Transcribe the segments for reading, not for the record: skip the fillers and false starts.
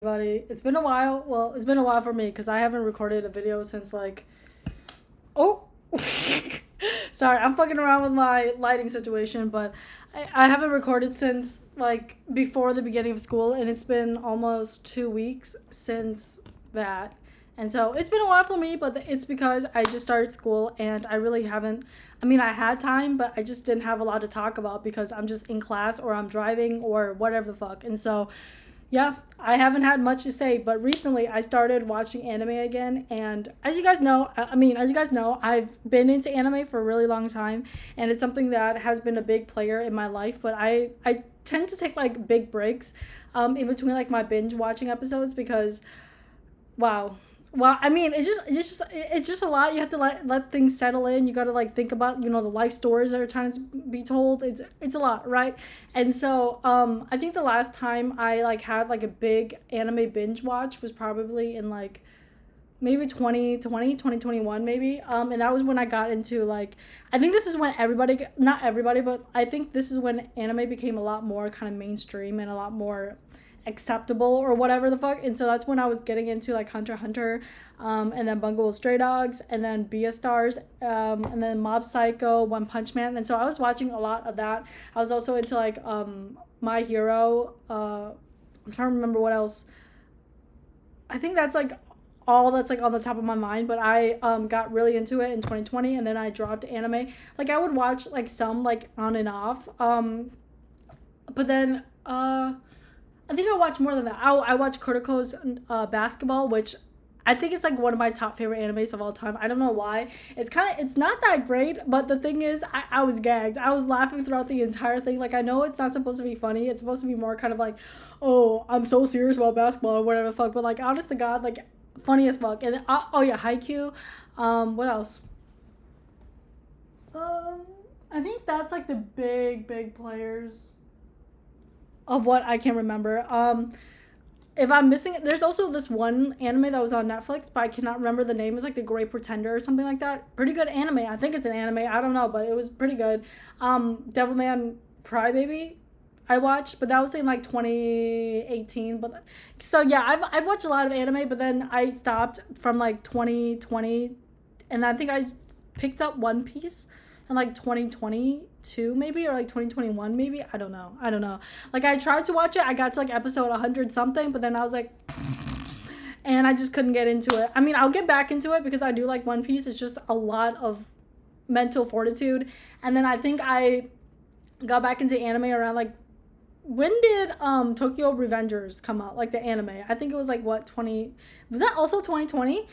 Everybody. It's been a while. Well, it's been a while for me because I haven't recorded a video since like. Oh! Sorry, I'm fucking around with my lighting situation, but I haven't recorded since like before the beginning of school, and it's been almost 2 weeks since that. And so it's been a while for me, but it's because I just started school and I really haven't. I mean, I had time, but I just didn't have a lot to talk about because I'm just in class or I'm driving or whatever the fuck. And so yeah, I haven't had much to say, but recently I started watching anime again. And as you guys know, as you guys know, I've been into anime for a really long time, and it's something that has been a big player in my life. But I tend to take like big breaks in between like my binge watching episodes because wow. Well, I mean, it's just a lot. You have to let things settle in. You got to like think about the life stories that are trying to be told. It's a lot, right? And so I think the last time I like had like a big anime binge watch was probably in like maybe 2021 maybe. And that was when I got into like I think this is when everybody, not everybody, but I think this is when anime became a lot more kind of mainstream and a lot more acceptable or whatever the fuck. And so that's when I was getting into like Hunter x Hunter, and then Bungo Stray Dogs, and then Stars, and then Mob Psycho, One Punch Man. And so I was watching a lot of that. I was also into like My Hero. I'm trying to remember what else. I think that's like all that's like on the top of my mind, but I got really into it in 2020, and then I dropped anime. Like I would watch like some like on and off, but then I think I watched more than that. I watched Kuriko's Basketball, which I think it's like one of my top favorite animes of all time. I don't know why. It's not that great, but the thing is, I was gagged. I was laughing throughout the entire thing. Like I know it's not supposed to be funny. It's supposed to be more kind of like, oh, I'm so serious about basketball or whatever the fuck. But like honest to God, like funny as fuck. And oh yeah, Haikyuu. What else? Um, I think that's like the big players of what I can remember. If I'm missing it, there's also this one anime that was on Netflix, but I cannot remember the name. It's like The Great Pretender or something like that. Pretty good anime. I think it's an anime. I don't know, but it was pretty good. Devilman Crybaby. I watched, but that was in like 2018. But so yeah, I've watched a lot of anime, but then I stopped from like 2020, and I think I picked up One Piece in like 2022 maybe, or like 2021 maybe. I don't know. Like I tried to watch it. I got to like episode 100 something, but then I was like and I just couldn't get into it. I mean, I'll get back into it because I do like One Piece. It's just a lot of mental fortitude. And then I think I got back into anime around like when did Tokyo Revengers come out? Like the anime. I think it was like what 20, was that also 2020?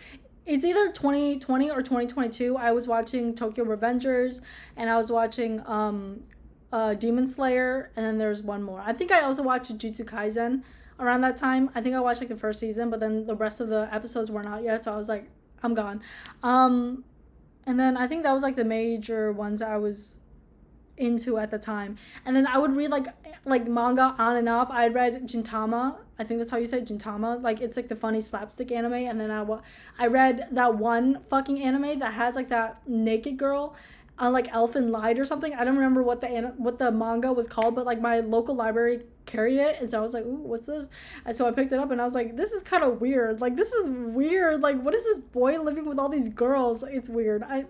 It's either 2020 or 2022. I was watching Tokyo Revengers, and I was watching Demon Slayer, and then there's one more. I think I also watched Jujutsu Kaisen around that time. I think I watched like the first season, but then the rest of the episodes weren't out yet, so I was like, I'm gone. Um, and then I think that was like the major ones I was into at the time. And then I would read like manga on and off. I read Gintama. I think that's how you say it, Gintama. Like it's like the funny slapstick anime. And then I read that one fucking anime that has like that naked girl on like Elfen Lied or something. I don't remember what the manga was called, but like my local library carried it, and so I was like, "Ooh, what's this?" And so I picked it up, and I was like, "This is kind of weird. Like this is weird. Like what is this boy living with all these girls? It's weird." I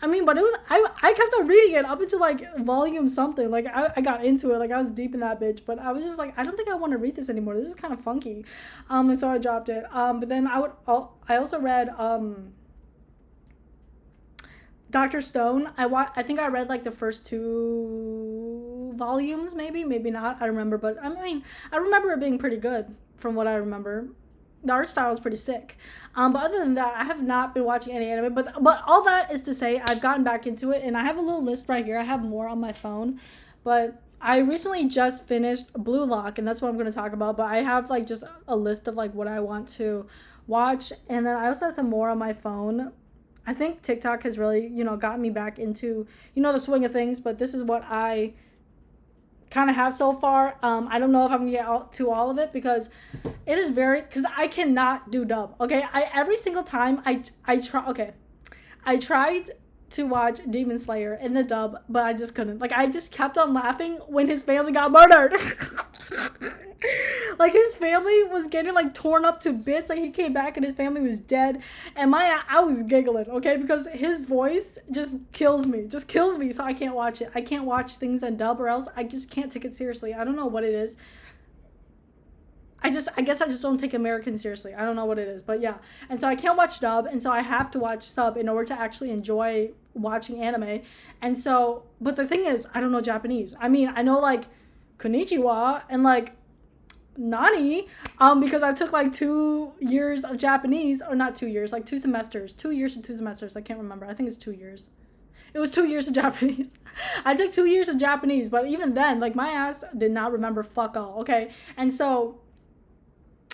mean, but it was I kept on reading it up until like volume something. Like I got into it. Like I was deep in that bitch, but I was just like, I don't think I want to read this anymore. This is kind of funky, and so I dropped it. But then I also read Dr. Stone. I think I read like the first two volumes, maybe not. I remember, but I mean, I remember it being pretty good from what I remember. The art style is pretty sick. But other than that, I have not been watching any anime. But all that is to say, I've gotten back into it, and I have a little list right here. I have more on my phone, but I recently just finished Blue Lock, and that's what I'm going to talk about. But I have like just a list of like what I want to watch, and then I also have some more on my phone. I think TikTok has really, gotten me back into, the swing of things, but this is what I kind of have so far. I don't know if I'm gonna get to all of it because it is because I cannot do dub. Okay, every single time I try. Okay, I tried to watch Demon Slayer in the dub, but I just couldn't. Like I just kept on laughing when his family got murdered. Like his family was getting like torn up to bits. Like he came back and his family was dead. And I was giggling, okay, because his voice just kills me. So I can't watch it. I can't watch things in dub or else I just can't take it seriously. I don't know what it is. I guess I just don't take Americans seriously. I don't know what it is, but yeah. And so I can't watch dub, and so I have to watch sub in order to actually enjoy watching anime. And so, but the thing is, I don't know Japanese. I mean, I know like konnichiwa and like nani, because I took like 2 years of Japanese, or not 2 years, like 2 semesters. 2 years and 2 semesters. I can't remember. I think it's 2 years. It was 2 years of Japanese. I took 2 years of Japanese, but even then, like my ass did not remember fuck all, okay? And so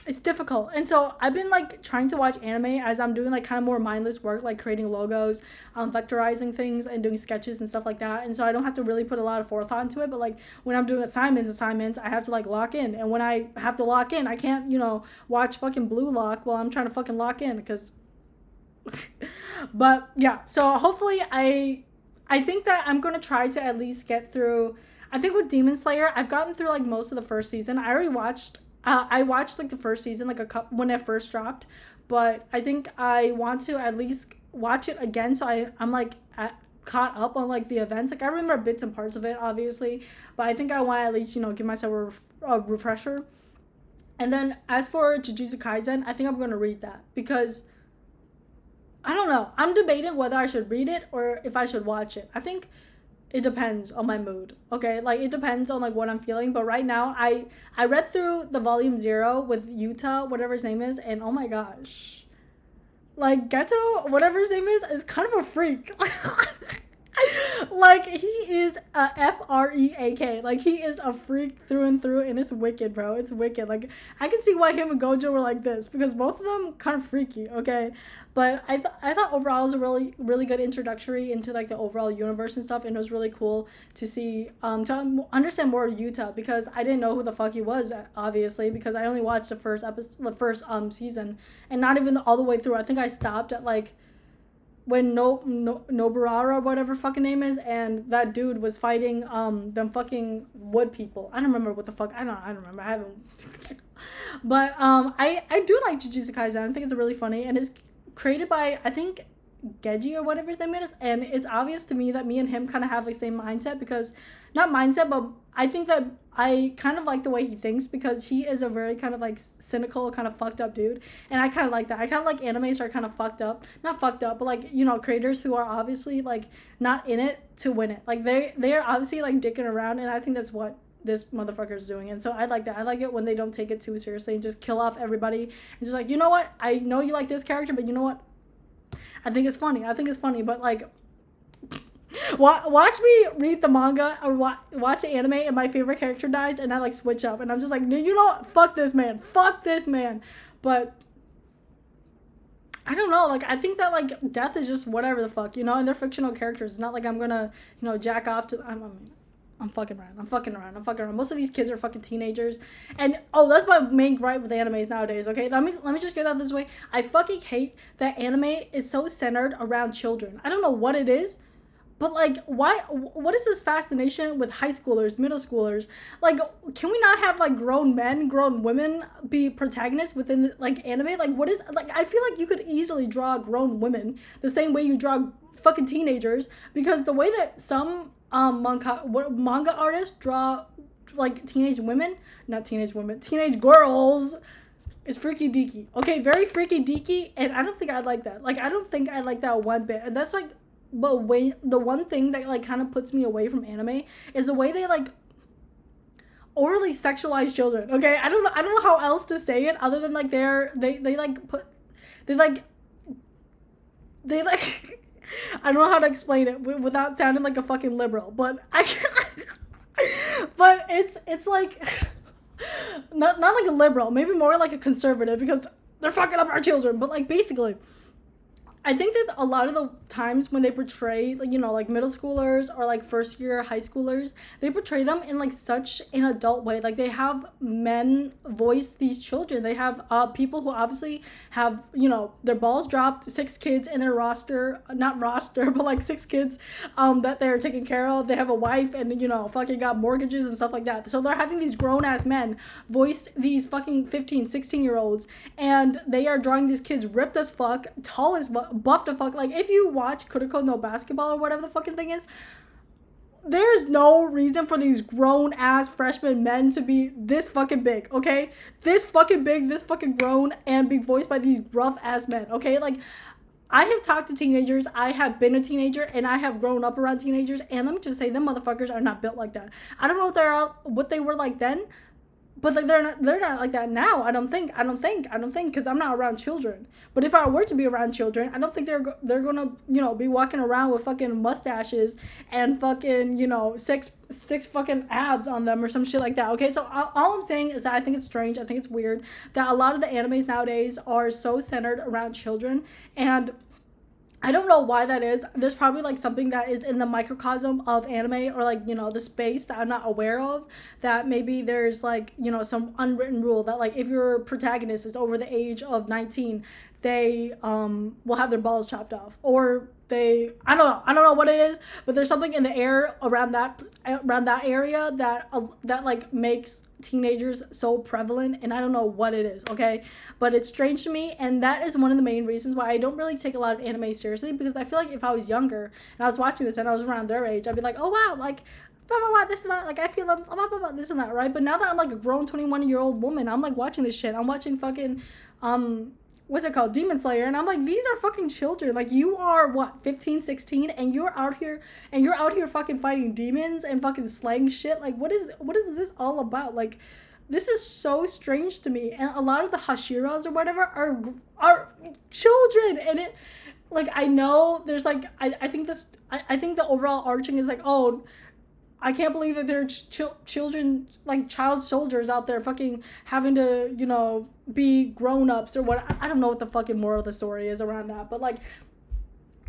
it's difficult. And so I've been like trying to watch anime as I'm doing like kind of more mindless work, like creating logos, vectorizing things and doing sketches and stuff like that. And so I don't have to really put a lot of forethought into it. But like when I'm doing assignments, I have to like lock in. And when I have to lock in, I can't, watch fucking Blue Lock while I'm trying to fucking lock in because but yeah, so hopefully I think that I'm going to try to at least get through. I think with Demon Slayer, I've gotten through like most of the first season. I watched like the first season like when it first dropped, but I think I want to at least watch it again so I'm like caught up on like the events. Like I remember bits and parts of it obviously, but I think I want to at least give myself a refresher. And then as for Jujutsu Kaisen, I think I'm going to read that because I don't know. I'm debating whether I should read it or if I should watch it. I think it depends on my mood, okay? Like, it depends on, like, what I'm feeling. But right now, I read through the volume 0 with Yuta, whatever his name is, and oh my gosh. Like, Geto, whatever his name is kind of a freak. Like, he is a freak. Like, he is a freak through and through, and it's wicked, bro. It's wicked. Like, I can see why him and Gojo were like this, because both of them kind of freaky, okay? But I thought overall it was a really, really good introductory into, like, the overall universe and stuff, and it was really cool to see, to understand more of Yuta, because I didn't know who the fuck he was, obviously, because I only watched the first season, and not even all the way through. I think I stopped at, like, when Noburara, whatever fucking name is, and that dude was fighting them fucking wood people. I don't remember what the fuck. I don't remember. I haven't. But I do like Jujutsu Kaisen. I think it's really funny, and it's created by, I think, Geji or whatever his name is, and it's obvious to me that me and him kind of have the same mindset, because not mindset, but I think that I kind of like the way he thinks, because he is a very kind of like cynical, kind of fucked up dude, and I kind of like that. I kind of like animes are kind of fucked up, not fucked up, but like, creators who are obviously like not in it to win it. Like they are obviously like dicking around, and I think that's what this motherfucker is doing. And so I like that. I like it when they don't take it too seriously and just kill off everybody and just like, you know what, I know you like this character, but you know what, I think it's funny, but like, watch me read the manga or watch the anime and my favorite character dies and I like switch up and I'm just like, you know what, fuck this man. But I don't know, like, I think that like death is just whatever the fuck, and they're fictional characters. It's not like I'm gonna, jack off to, I'm fucking around. Most of these kids are fucking teenagers. And, that's my main gripe with animes nowadays, okay? Let me just get that this way. I fucking hate that anime is so centered around children. I don't know what it is, but, like, what is this fascination with high schoolers, middle schoolers? Like, can we not have, like, grown men, grown women be protagonists within, like, anime? Like, what is, like, I feel like you could easily draw grown women the same way you draw fucking teenagers, because the way that some manga artists draw like teenage girls is freaky deaky. Okay, very freaky deaky, and I don't think I like that. Like, I don't think I like that one bit. And that's like the one thing that like kind of puts me away from anime is the way they like overly sexualize children. Okay, I don't know how else to say it other than like they I don't know how to explain it without sounding like a fucking liberal, but but it's like not like a liberal, maybe more like a conservative, because they're fucking up our children. But like basically, I think that a lot of the times when they portray, like, you know, like middle schoolers or like first year high schoolers, they portray them in like such an adult way. Like they have men voice these children. They have people who obviously have, you know, their balls dropped, 6 kids in their roster, not roster, but like 6 kids that they're taking care of. They have a wife and, you know, fucking got mortgages and stuff like that. So they're having these grown ass men voice these fucking 15, 16-year-olds, and they are drawing these kids ripped as fuck, tall as fuck, buffed as fuck. Like if you watch Kuroko no Basketball or whatever the fucking thing is, there's no reason for these grown ass freshman men to be this fucking big, okay? This fucking big, this fucking grown, and be voiced by these rough ass men, okay? Like, I have talked to teenagers, I have been a teenager, and I have grown up around teenagers, and let me just say, them motherfuckers are not built like that. I don't know if they're what they were like then, but like they're not like that now. I don't think, because I'm not around children. But if I were to be around children, I don't think they're gonna, you know, be walking around with fucking mustaches and fucking, you know, six fucking abs on them or some shit like that. Okay, so all I'm saying is that I think it's strange. I think it's weird that a lot of the animes nowadays are so centered around children, and I don't know why that is. There's probably like something that is in the microcosm of anime, or like, you know, the space that I'm not aware of, that maybe there's like, you know, some unwritten rule that like if your protagonist is over the age of 19, they will have their balls chopped off, or they, I don't know what it is, but there's something in the air around that area that like makes teenagers so prevalent, and I don't know what it is, okay? But it's strange to me, and that is one of the main reasons why I don't really take a lot of anime seriously, because I feel like if I was younger and I was watching this and I was around their age, I'd be like, oh wow, like blah blah blah, this and that, like I feel them, blah blah blah, this and that, right? But now that I'm like a grown 21-year-old woman, I'm like watching this shit. I'm watching fucking what's it called, Demon Slayer, and I'm like, these are fucking children. Like, you are what, 15, 16, and you're out here fucking fighting demons and fucking slaying shit. Like, what is this all about? Like, this is so strange to me. And a lot of the Hashiras or whatever are children, and it, like, I know there's like, I think the overall arching is like, oh, I can't believe that there are children, like child soldiers out there fucking having to, you know, be grown-ups or what. I don't know what the fucking moral of the story is around that, but like,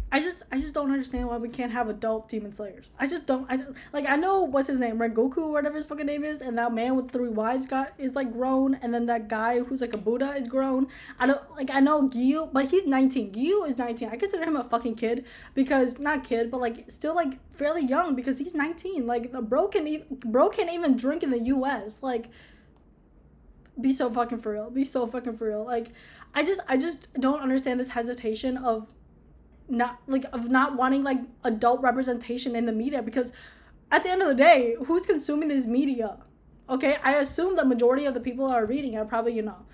I just don't understand why we can't have adult Demon Slayers. I know what's his name, Rengoku or whatever his fucking name is, and that man with 3 wives is like grown, and then that guy who's like a Buddha is grown. I know Gyu, but he's 19. Gyu is 19. I consider him a fucking kid, because not kid, but like still like fairly young, because he's 19. Like the bro can't even drink in the US. Like, be so fucking for real. Like, I just don't understand this hesitation of not wanting like adult representation in the media, because at the end of the day, who's consuming this media? Okay, I assume the majority of the people that are reading are probably, you know,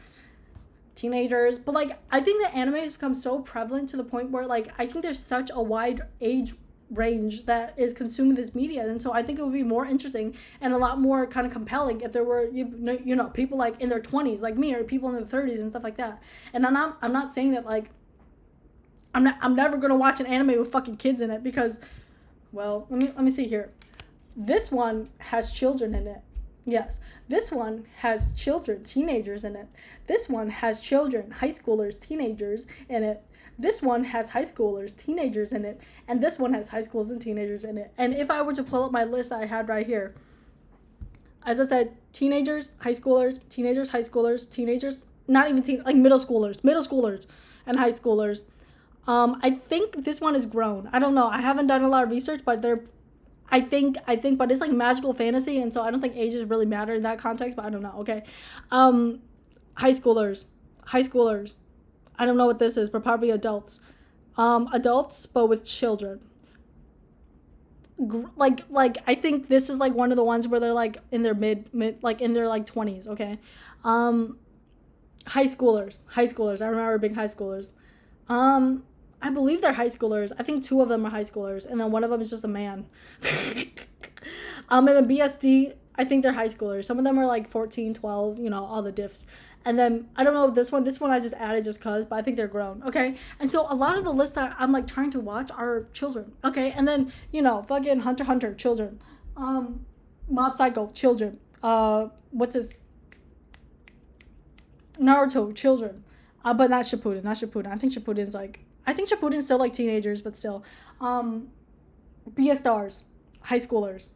teenagers, but like I think that anime has become so prevalent to the point where like I think there's such a wide age range that is consuming this media, and so I think it would be more interesting and a lot more kind of compelling if there were, you know, people like in their 20s like me, or people in their 30s and stuff like that. And I'm not saying that like I'm never gonna watch an anime with fucking kids in it, because, well, let me see here. This one has children in it. Yes, this one has children, teenagers in it. This one has children, high schoolers, teenagers in it. This one has high schoolers, teenagers in it, and this one has high schools and teenagers in it. And if I were to pull up my list that I had right here, as I said, teenagers, high schoolers, teenagers, not even like middle schoolers, and high schoolers. I think this one is grown. I don't know. I haven't done a lot of research, but I think, but it's like magical fantasy, and so I don't think ages really matter in that context, but I don't know. Okay. High schoolers. I don't know what this is, but probably adults. Adults, but with children. Like I think this is like one of the ones where they're like in their mid like in their like 20s, okay? High schoolers. I remember being high schoolers. I believe they're high schoolers. I think 2 of them are high schoolers, and then one of them is just a man. And then BSD, I think they're high schoolers. Some of them are like 14, 12, you know, all the diffs. And then, I don't know if this one I just added just cause, but I think they're grown, okay? And so a lot of the lists that I'm like trying to watch are children, okay? And then, you know, fucking Hunter x Hunter, children. Mob Psycho, children. What's this? Naruto, children. But not Shippuden. I think Shippuden's like, I think Shippuden's still like teenagers, but still. BSTARS, high schoolers.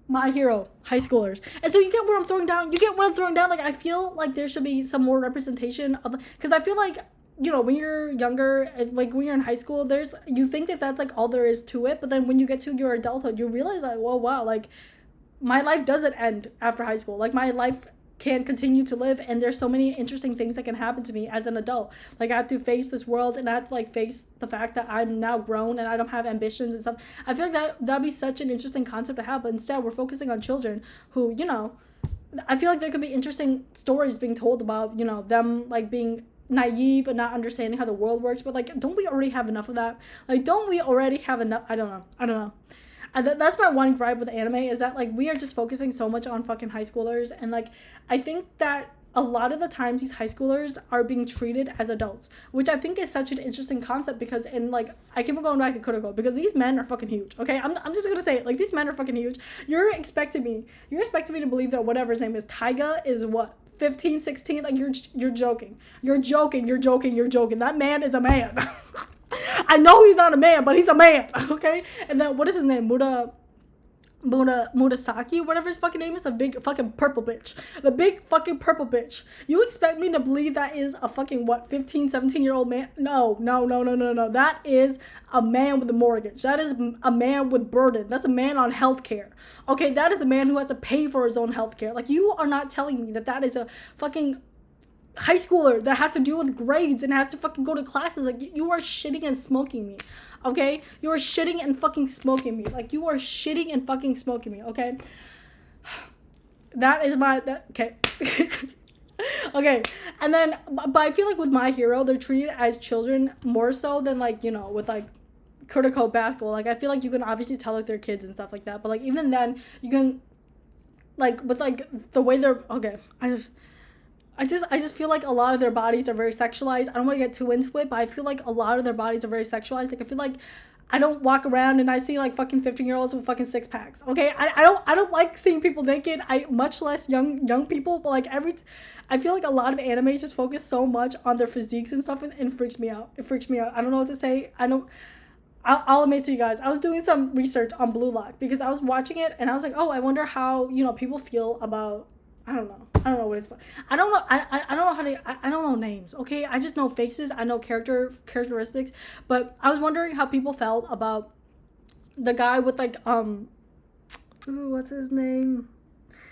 My Hero, high schoolers. And so you get what I'm throwing down. You get what I'm throwing down. Like, I feel like there should be some more representation of, because I feel like, you know, when you're younger, like when you're in high school, you think that that's like all there is to it. But then when you get to your adulthood, you realize like, whoa, wow, like my life doesn't end after high school. Like my life can continue to live, and there's so many interesting things that can happen to me as an adult. Like I have to face this world, and I have to like face the fact that I'm now grown and I don't have ambitions and stuff. I feel like that'd be such an interesting concept to have, but instead we're focusing on children who, you know, I feel like there could be interesting stories being told about, you know, them like being naive and not understanding how the world works. But like, don't we already have enough of that? Like, don't we already have enough? I don't know. And that's my one gripe with anime, is that like we are just focusing so much on fucking high schoolers, and like I think that a lot of the times these high schoolers are being treated as adults, which I think is such an interesting concept, because in like I keep going back to Kuroko, because these men are fucking huge. Okay, I'm just gonna say it, like these men are fucking huge. You're expecting me to believe that whatever his name is, Taiga, is what, 15, 16? Like you're joking. That man is a man. I know he's not a man, but he's a man, okay? And then, what is his name? Murasaki, whatever his fucking name is, the big fucking purple bitch. The big fucking purple bitch. You expect me to believe that is a fucking, what, 15, 17-year-old man? No. That is a man with a mortgage. That is a man with burden. That's a man on healthcare. Okay, that is a man who has to pay for his own healthcare. Like, you are not telling me that is a fucking high schooler that has to deal with grades and has to fucking go to classes. Like, you are shitting and smoking me, okay? You are shitting and fucking smoking me. Like, you are shitting and fucking smoking me, okay? Okay. Okay, and then, but I feel like with My Hero, they're treated as children more so than, like, you know, with, like, Kuroko basketball. Like, I feel like you can obviously tell, like, they're kids and stuff like that, but, like, even then, you can, like, with, like, the way they're, okay, I just feel like a lot of their bodies are very sexualized. I don't want to get too into it, but I feel like a lot of their bodies are very sexualized. Like, I feel like I don't walk around and I see like fucking 15-year-olds with fucking six packs. Okay, I don't like seeing people naked. Much less young people. But like I feel like a lot of anime just focus so much on their physiques and stuff, and it freaks me out. I don't know what to say. I'll admit to you guys, I was doing some research on Blue Lock because I was watching it and I was like, oh, I wonder how, you know, people feel about. I don't know what it's for. I don't know. I don't know how to. I don't know names. Okay, I just know faces. I know characteristics. But I was wondering how people felt about the guy with like what's his name?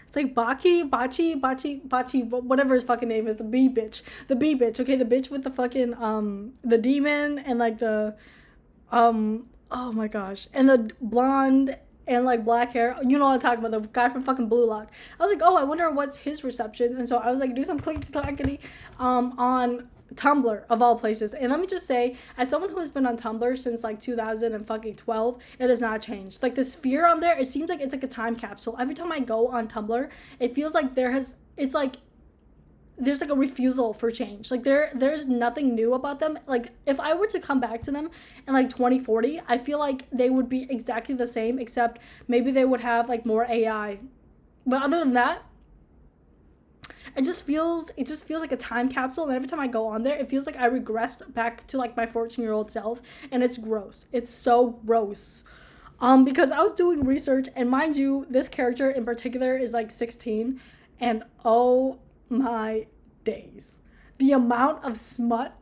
It's like Bachi, whatever his fucking name is. The bee bitch. Okay, the bitch with the fucking the demon and like the oh my gosh, and the blonde and like black hair. You know what I'm talking about, the guy from fucking Blue Lock. I was like, oh, I wonder what's his reception. And so I was like, do some clickety on Tumblr of all places. And let me just say, as someone who has been on Tumblr since like 2012, it has not changed. Like the sphere on there, it seems like it's like a time capsule. Every time I go on Tumblr, it feels like there's like a refusal for change. Like there's nothing new about them. Like if I were to come back to them in like 2040, I feel like they would be exactly the same, except maybe they would have like more AI. But other than that, it just feels like a time capsule. And every time I go on there, it feels like I regressed back to like my 14-year-old self, and it's gross. It's so gross. Because I was doing research, and mind you, this character in particular is like 16, and oh my days, the amount of smut,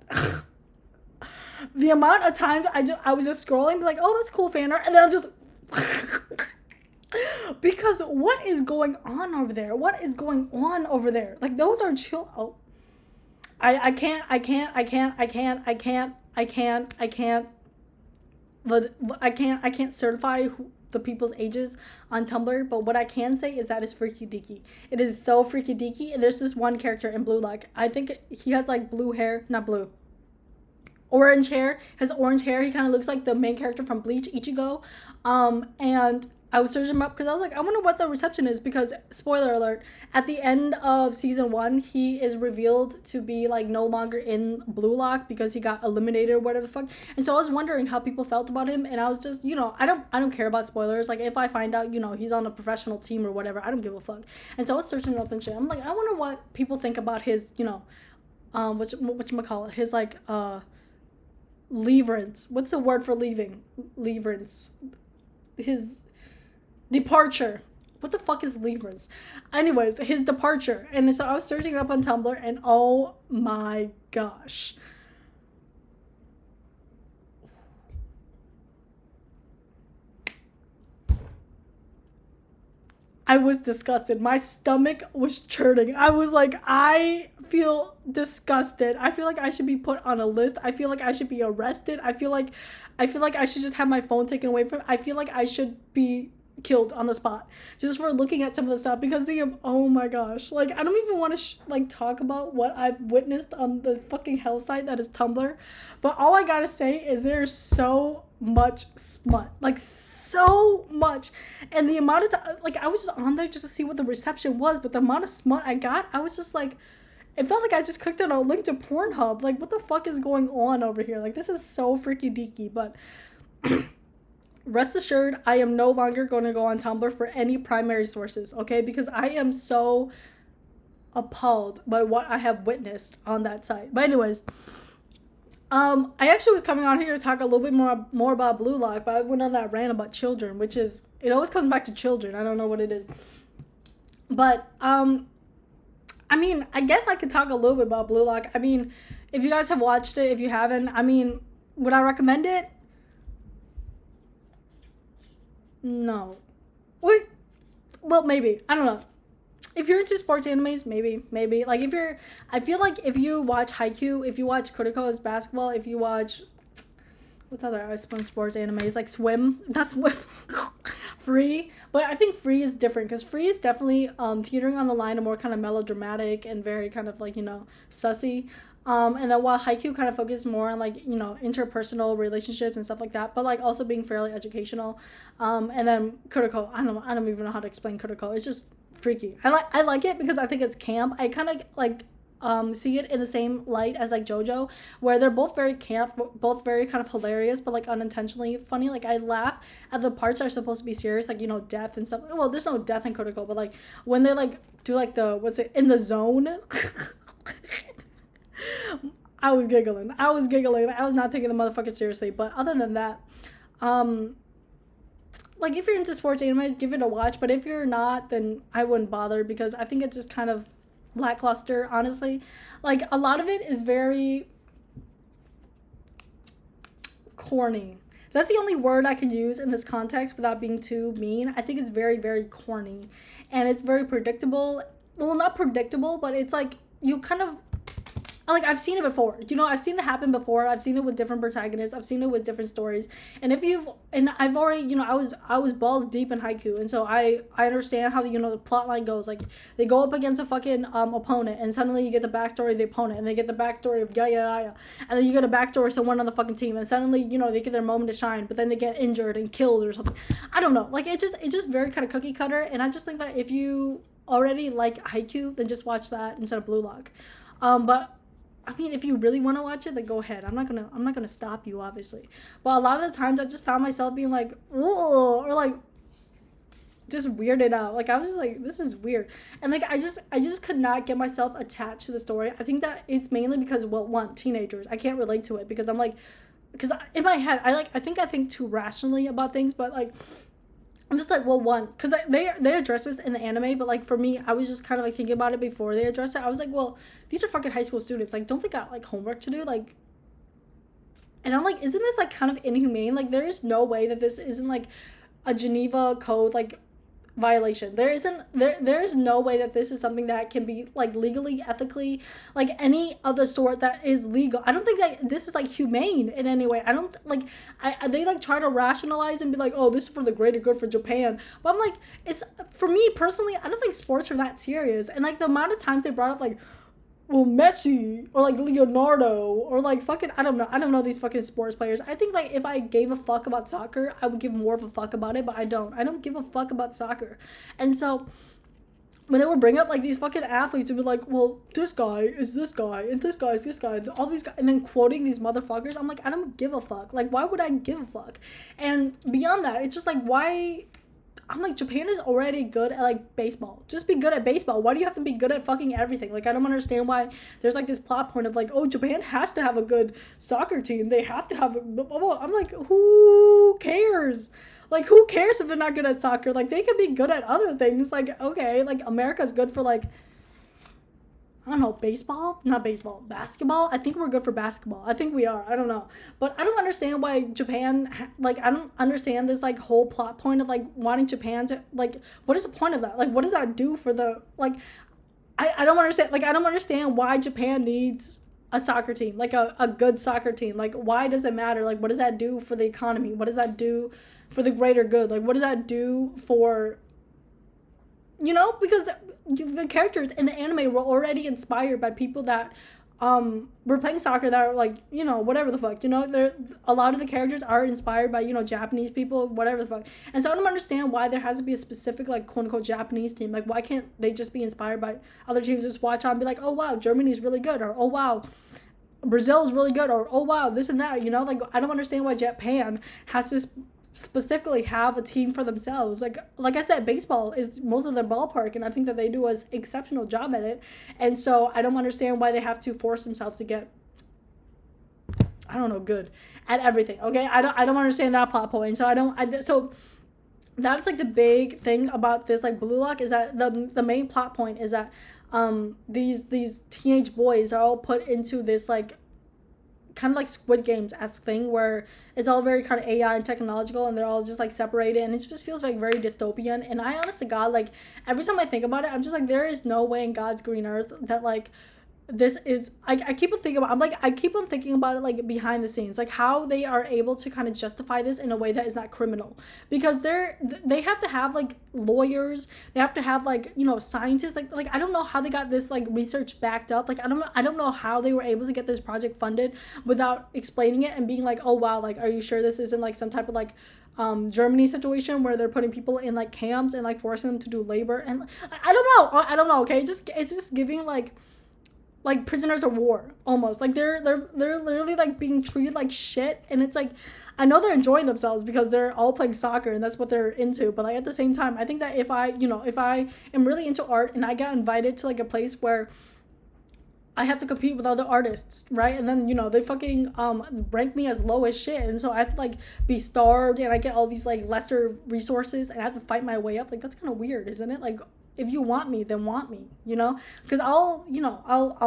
the amount of times I was just scrolling like, oh, that's cool fan art, and then I'm just because what is going on over there? Like those are chill. Oh, I can't certify the people's ages on Tumblr, but what I can say is that it's freaky deaky. It is so freaky deaky. And there's this one character in Blue Lock. I think he has like orange hair. His orange hair. He kind of looks like the main character from Bleach, Ichigo. And I was searching him up because I was like, I wonder what the reception is, because spoiler alert, at the end of season 1, he is revealed to be like no longer in Blue Lock because he got eliminated or whatever the fuck. And so I was wondering how people felt about him, and I was just, you know, I don't care about spoilers. Like if I find out, you know, he's on a professional team or whatever, I don't give a fuck. And so I was searching him up and shit. I'm like, I wonder what people think about his, you know, whatchamacallit, his like leverance. What's the word for leaving? Leverance. His departure. What the fuck is leverance? Anyways, his departure. And so I was searching it up on Tumblr, and oh my gosh. I was disgusted. My stomach was churning. I was like, I feel disgusted. I feel like I should be put on a list. I feel like I should be arrested. I feel like I should just have my phone taken away from me. I feel like I should be killed on the spot just for looking at some of the stuff, because oh my gosh, like I don't even want to like talk about what I've witnessed on the fucking hell site that is Tumblr, but all I gotta say is there's so much smut, like so much, and the amount of time, like I was just on there just to see what the reception was, but the amount of smut I got, I was just like, it felt like I just clicked on a link to Pornhub. Like, what the fuck is going on over here? Like, this is so freaky deaky. But rest assured, I am no longer going to go on Tumblr for any primary sources, okay? Because I am so appalled by what I have witnessed on that site. But anyways, I actually was coming on here to talk a little bit more about Blue Lock, but I went on that rant about children, which is, it always comes back to children. I don't know what it is. But, I mean, I guess I could talk a little bit about Blue Lock. I mean, if you guys have watched it, if you haven't, I mean, would I recommend it? No. What? Well, maybe. I don't know. If you're into sports animes, maybe. Like, I feel like if you watch Haikyuu, if you watch Kuriko's basketball, if you watch, what's other sports animes, like Swim, not Swim, Free. But I think Free is different, because Free is definitely teetering on the line of more kind of melodramatic and very kind of like, you know, sussy. And then while Haikyuu kind of focuses more on like, you know, interpersonal relationships and stuff like that, but like also being fairly educational. And then Kuriko, I don't even know how to explain Kuriko. It's just freaky. I like it because I think it's camp. I kind of like see it in the same light as like JoJo, where they're both very camp, both very kind of hilarious, but like unintentionally funny. Like I laugh at the parts that are supposed to be serious, like, you know, death and stuff. Well, there's no death in Kuriko, but like when they like do like the, what's it, in the zone. I was giggling. I was not taking the motherfucker seriously. But other than that, like if you're into sports animes, give it a watch. But if you're not, then I wouldn't bother, because I think it's just kind of lackluster, honestly. Like a lot of it is very corny. That's the only word I can use in this context without being too mean. I think it's very, very corny, and it's very predictable. Well, not predictable, but it's like you kind of, like, I've seen it before, you know, I've seen it happen before. I've seen it with different protagonists. I've seen it with different stories. And I've already, you know, I was balls deep in Haikyuu. And so I understand how, you know, the plot line goes. Like, they go up against a fucking opponent, and suddenly you get the backstory of the opponent, and they get the backstory of yaya. And then you get a backstory of someone on the fucking team, and suddenly, you know, they get their moment to shine, but then they get injured and killed or something. I don't know. Like, it's just very kind of cookie cutter. And I just think that if you already like Haikyuu, then just watch that instead of Blue Lock. But I mean, if you really want to watch it, then go ahead. I'm not gonna stop you, obviously. But a lot of the times, I just found myself being like, "Ugh," or like, just weirded out. Like I was just like, "This is weird," and like I just could not get myself attached to the story. I think that it's mainly because, well, one, teenagers. I can't relate to it because I'm like, because in my head, I think too rationally about things, but like, I'm just like, well, one, because they address this in the anime, but like for me, I was just kind of like thinking about it before they addressed it. I was like, well, these are fucking high school students. Like, don't they got like homework to do? Like, and I'm like, isn't this like kind of inhumane? Like, there is no way that this isn't like a Geneva Code like violation. There is no way that this is something that can be like legally, ethically, like any other sort that is legal. I don't think that this is like humane in any way. I don't like, they like try to rationalize and be like, oh, this is for the greater good for Japan, but I'm like, it's, for me personally, I don't think sports are that serious. And like the amount of times they brought up like, well, Messi or like Leonardo or like fucking, I don't know these fucking sports players. I think like if I gave a fuck about soccer, I would give more of a fuck about it, but I don't give a fuck about soccer. And so when they would bring up like these fucking athletes and be like, well, this guy is this guy and this guy is this guy, all these guys, and then quoting these motherfuckers, I'm like, I don't give a fuck. Like, why would I give a fuck? And beyond that, it's just like, why? I'm like, Japan is already good at like baseball. Just be good at baseball. Why do you have to be good at fucking everything? Like, I don't understand why there's like this plot point of like, oh, Japan has to have a good soccer team. They have to have I'm like, who cares? Like, who cares if they're not good at soccer? Like, they could be good at other things. Like, okay, like America's good for like, I don't know, basketball. I think we're good for basketball. I think we are. I don't know. But I don't understand why Japan, like, I don't understand this, like, whole plot point of, like, wanting Japan to, like, what is the point of that? Like, what does that do for the, like, I don't understand. Like, I don't understand why Japan needs a soccer team, like, a good soccer team. Like, why does it matter? Like, what does that do for the economy? What does that do for the greater good? Like, what does that do for, you know, because the characters in the anime were already inspired by people that were playing soccer that are like, you know, whatever the fuck, you know, they're a lot of the characters are inspired by, you know, Japanese people, whatever the fuck. And so I don't understand why there has to be a specific like quote unquote Japanese team. Like, why can't they just be inspired by other teams? Just watch on and be like, oh wow, Germany's really good, or oh wow, Brazil's really good, or oh wow, this and that, you know. Like, I don't understand why Japan has to specifically have a team for themselves. Like I said, baseball is most of their ballpark, and I think that they do an exceptional job at it. And so I don't understand why they have to force themselves to get, I don't know, good at everything. Okay, I don't understand that plot point. So that's like the big thing about this like Blue Lock, is that the main plot point is that these teenage boys are all put into this like kind of like Squid Games-esque thing where it's all very kind of AI and technological, and they're all just like separated, and it just feels like very dystopian. And I honestly, God, like every time I think about it, I'm just like, there is no way in God's green earth that like this is, I keep on thinking about, I keep on thinking about it like behind the scenes, like how they are able to kind of justify this in a way that is not criminal, because they have to have like lawyers, they have to have like, you know, scientists, like I don't know how they got this like research backed up. Like I don't know how they were able to get this project funded without explaining it and being like, oh wow, like are you sure this isn't like some type of like Germany situation where they're putting people in like camps and like forcing them to do labor. And I don't know, okay, it's just giving like prisoners of war almost. Like they're literally like being treated like shit, and it's like, I know they're enjoying themselves because they're all playing soccer and that's what they're into, but like at the same time, I think that if I am really into art and I got invited to like a place where I have to compete with other artists, right? And then, you know, they fucking rank me as low as shit, and so I have to like be starved, and I get all these like lesser resources and I have to fight my way up. Like that's kind of weird, isn't it? Like, if you want me, then want me, you know? Because I'll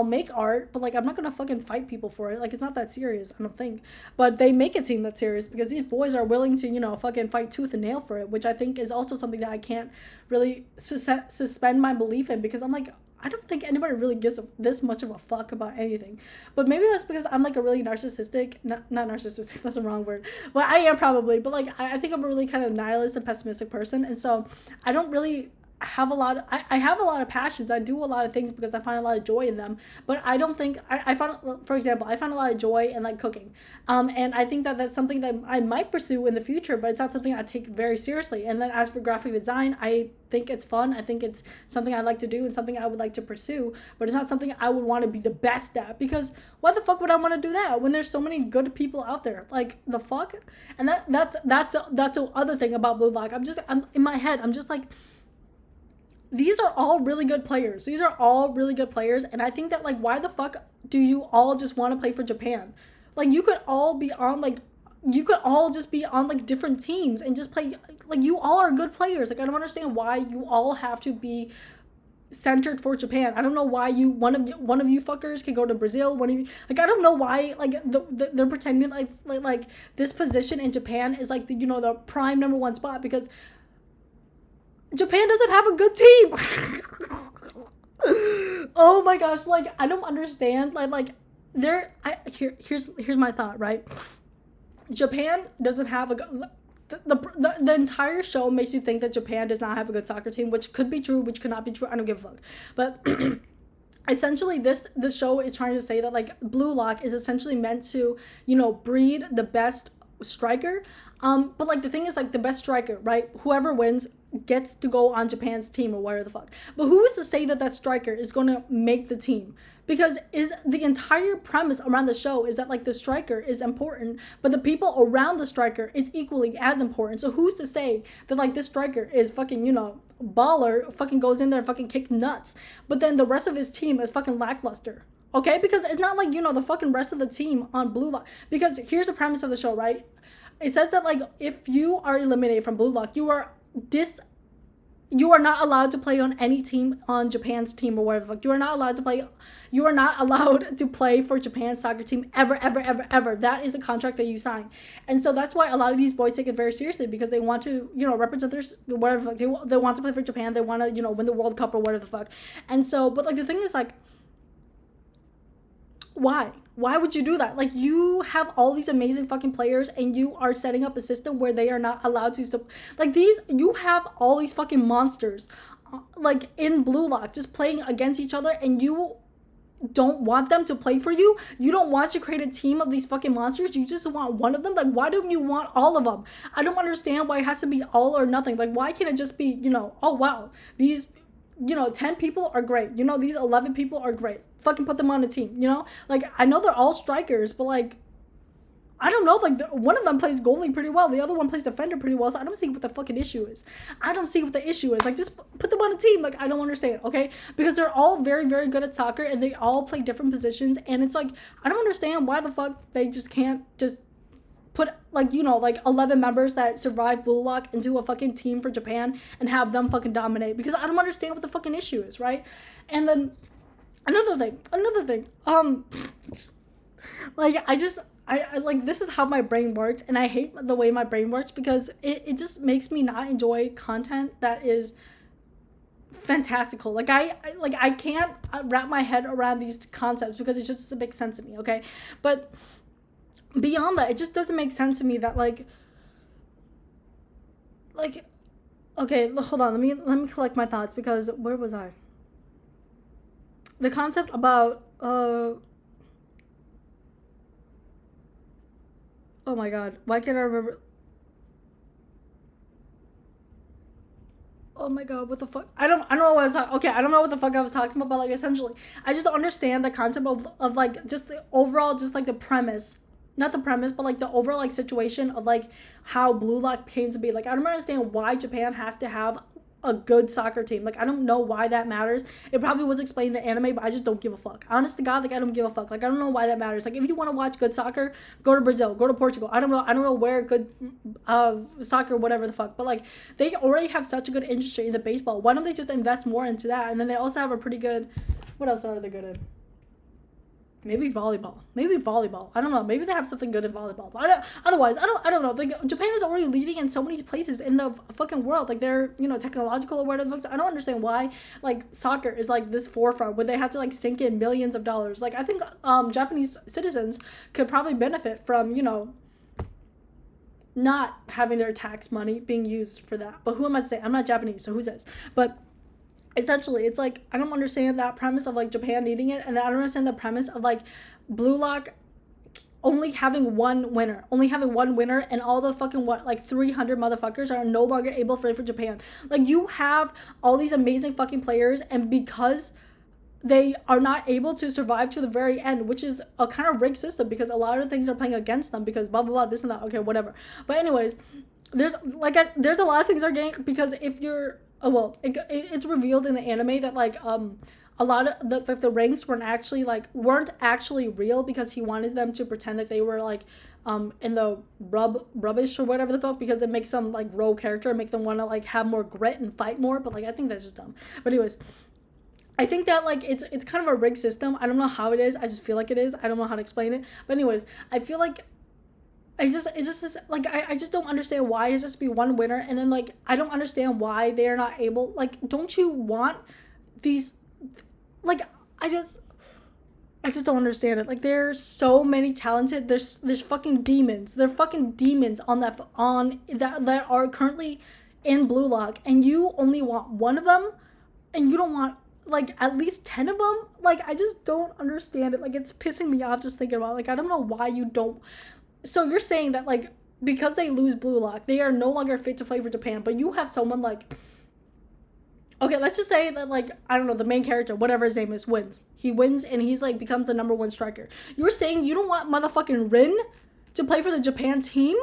make art, but like I'm not gonna fucking fight people for it. Like it's not that serious, I don't think. But they make it seem that serious because these boys are willing to, you know, fucking fight tooth and nail for it, which I think is also something that I can't really suspend my belief in, because I'm like, I don't think anybody really gives this much of a fuck about anything. But maybe that's because I'm like a really narcissistic, not narcissistic, that's the wrong word. Well, I am probably, but like I think I'm a really kind of nihilist and pessimistic person. And so I don't really have a lot of, I have a lot of passions. I do a lot of things because I find a lot of joy in them, but I don't think I found, for example, I find a lot of joy in like cooking, and I think that that's something that I might pursue in the future, but it's not something I take very seriously. And then as for graphic design, I think it's fun, I think it's something I like to do and something I would like to pursue, but it's not something I would want to be the best at, because why the fuck would I want to do that when there's so many good people out there? Like the fuck. And that's the other thing about Blue Lock. I'm in my head, I'm just like, these are all really good players. And I think that, like, why the fuck do you all just want to play for Japan? Like, you could all just be on, like, different teams and just play. Like, you all are good players. Like, I don't understand why you all have to be centered for Japan. I don't know why one of you fuckers can go to Brazil. One of you, like, I don't know why, like, they're pretending like this position in Japan is, like, the prime #1 spot, because Japan doesn't have a good team. Oh my gosh, like I don't understand. Here's my thought, right? Japan doesn't have the entire show makes you think that Japan does not have a good soccer team, which could be true, which could not be true. I don't give a fuck. But essentially this show is trying to say that like Blue Lock is essentially meant to, breed the best striker. But like the thing is, like the best striker, right? Whoever wins gets to go on Japan's team or whatever the fuck. But who is to say that that striker is going to make the team? Because is the entire premise around the show is that like the striker is important, but the people around the striker is equally as important. So who's to say that like this striker is fucking, you know, baller, fucking goes in there and fucking kicks nuts, but then the rest of his team is fucking lackluster? Okay, because it's not like, you know, the fucking rest of the team on Blue Lock. Because here's the premise of the show, right? It says that like if you are eliminated from Blue Lock, you are not allowed to play on any team on Japan's team or whatever. You are not allowed to play. You are not allowed to play for Japan's soccer team ever, ever, ever, ever. That is a contract that you sign, and so that's why a lot of these boys take it very seriously because they want to, you know, represent their whatever. They want to play for Japan. They want to, you know, win the World Cup or whatever the fuck. And so, but like the thing is like, why? Why would you do that? Like, you have all these amazing fucking players and you are setting up a system where they are not allowed to like these, you have all these fucking monsters like in Blue Lock just playing against each other, and you don't want them to play for you. You don't want to create a team of these fucking monsters. You just want one of them. Like, why don't you want all of them? I don't understand why it has to be all or nothing. Like, why can't it just be, you know, oh wow, these, you know, 10 people are great. You know, these 11 people are great. Fucking put them on a team, you know? Like, I know they're all strikers, but like, I don't know, like, one of them plays goalie pretty well. The other one plays defender pretty well. So I don't see what the fucking issue is. I don't see what the issue is. Like, just put them on a team. Like, I don't understand, okay? Because they're all very, very good at soccer and they all play different positions. And it's like, I don't understand why the fuck they just can't just put, like, you know, like 11 members that survive Blue Lock into a fucking team for Japan and have them fucking dominate. Because I don't understand what the fucking issue is, right? And then another thing, like, I like, this is how my brain works, and I hate the way my brain works because it just makes me not enjoy content that is fantastical. Like, I can't wrap my head around these concepts because it just doesn't make sense to me, okay? But beyond that, it just doesn't make sense to me that like, okay, hold on, let me collect my thoughts, because where was I? The concept about oh my god, why can't I remember? Oh my god, what the fuck? I don't know what I was talking. Okay, I don't know what the fuck I was talking about, but like, essentially, I just don't understand the concept of like just the overall, just like the premise, not the premise, but like the overall like situation of like how Blue Lock came to be. Like, I don't understand why Japan has to have a good soccer team. Like, I don't know why that matters. It probably was explained in the anime, but I just don't give a fuck. Honest to God, like, I don't give a fuck. Like, I don't know why that matters. Like, if you want to watch good soccer, go to Brazil, go to Portugal. I don't know where good soccer, whatever the fuck. But like, they already have such a good industry in the baseball. Why don't they just invest more into that? And then they also have a pretty good, what else are they good at? Maybe volleyball. I don't know. Maybe they have something good in volleyball. But otherwise, I don't know. Like, Japan is already leading in so many places in the fucking world. Like, they're, you know, technological or whatever. I don't understand why, like, soccer is, like, this forefront where they have to, like, sink in millions of dollars. Like, I think Japanese citizens could probably benefit from, you know, not having their tax money being used for that. But who am I to say? I'm not Japanese, so who says? But essentially, it's like, I don't understand that premise of like Japan needing it, and then I don't understand the premise of like Blue Lock only having one winner, and all the fucking 300 motherfuckers are no longer able to play for Japan. Like, you have all these amazing fucking players, and because they are not able to survive to the very end, which is a kind of rigged system because a lot of things are playing against them because blah blah blah, this and that, okay, whatever. But anyways, there's a lot of things are getting, because if you're it's revealed in the anime that like a lot of the ranks weren't actually real, because he wanted them to pretend that they were like in the rubbish or whatever the fuck, because it makes them like grow character and make them want to like have more grit and fight more. But like, I think that's just dumb. But anyways, I think that like it's kind of a rigged system. I don't know how it is. I just feel like it is. I don't know how to explain it. But anyways, I feel like it's just like, I just don't understand why it's just be one winner, and then like, I don't understand why they are not able, like, don't you want these, like, I just don't understand it. Like, there's so many talented, there's fucking demons. They're fucking demons on that are currently in Blue Lock, and you only want one of them, and you don't want like at least 10 of them. Like, I just don't understand it. Like, it's pissing me off just thinking about it. Like, I don't know why you don't. So you're saying that like because they lose Blue Lock, they are no longer fit to play for Japan. But you have someone like, okay, let's just say that, like, I don't know, the main character, whatever his name is, wins. He wins and he's like becomes the number one striker. You're saying you don't want motherfucking Rin to play for the Japan team?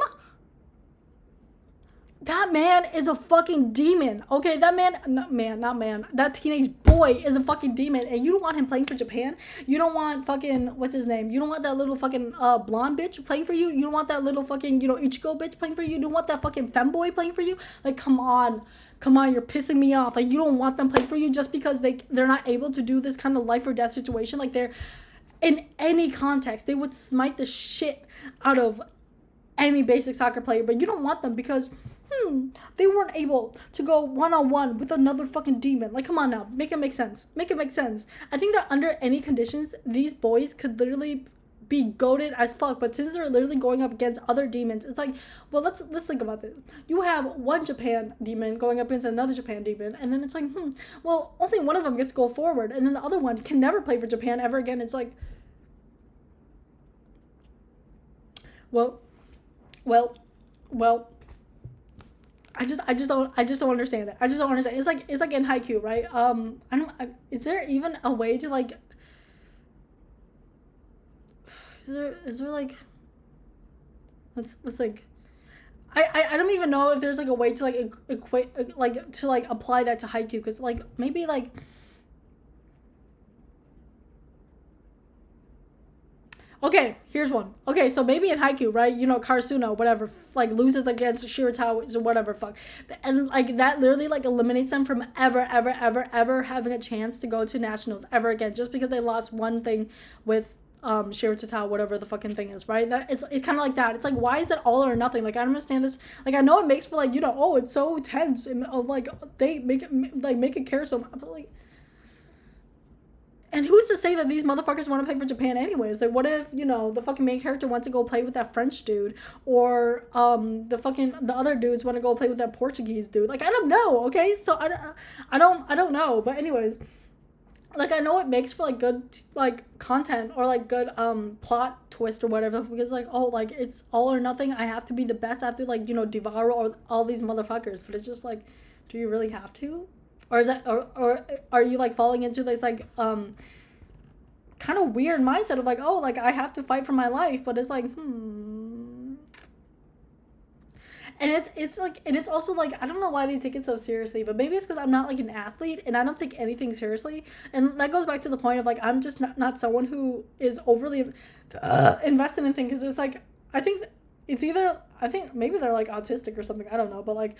That man is a fucking demon. Okay, that man, not man. That teenage boy is a fucking demon, and you don't want him playing for Japan? You don't want fucking, what's his name? You don't want that little fucking blonde bitch playing for you? You don't want that little fucking, you know, Ichigo bitch playing for you? You don't want that fucking femboy playing for you? Like, come on, you're pissing me off. Like, you don't want them playing for you just because they're not able to do this kind of life or death situation. Like, they're, in any context, they would smite the shit out of any basic soccer player, but you don't want them because they weren't able to go one-on-one with another fucking demon. Like, come on now, make it make sense. I think that under any conditions, these boys could literally be goated as fuck, but since they're literally going up against other demons, it's like, well, let's think about this. You have one Japan demon going up against another Japan demon, and then it's like, well, only one of them gets to go forward, and then the other one can never play for Japan ever again. It's like, well, I just don't understand it. I just don't understand. It's like in Haikyuu, right? Is there even a way to like? Is there like? Let's like. I don't even know if there's like a way to like equate like to like apply that to Haikyuu, because like maybe like. Okay, here's one. Okay, so maybe in Haikyuu, right? You know, Karasuno, whatever, like loses against Shirotau or whatever, fuck. And like that literally like eliminates them from ever having a chance to go to nationals ever again, just because they lost one thing with Shirotau, whatever the fucking thing is, right? That it's kind of like that. It's like, why is it all or nothing? Like, I don't understand this. Like, I know it makes for like, you know, oh, it's so tense and like they make it care so much, but like. And who's to say that these motherfuckers want to play for Japan anyways? Like, what if, you know, the fucking main character wants to go play with that French dude, or the other dudes want to go play with that Portuguese dude? Like, I don't know, okay? So I don't know. But anyways, like, I know it makes for like good like content or like good plot twist or whatever, because like, oh, like it's all or nothing. I have to be the best. I have to, like, you know, devour all these motherfuckers. But it's just like, do you really have to? Or is that, or are you like falling into this like kind of weird mindset of like, oh, like I have to fight for my life, but it's like and it's like, and it's also like, I don't know why they take it so seriously, but maybe it's because I'm not like an athlete and I don't take anything seriously, and that goes back to the point of like, I'm just not someone who is overly invested in things, because it's like, I think it's either, I think maybe they're like autistic or something, I don't know, but like.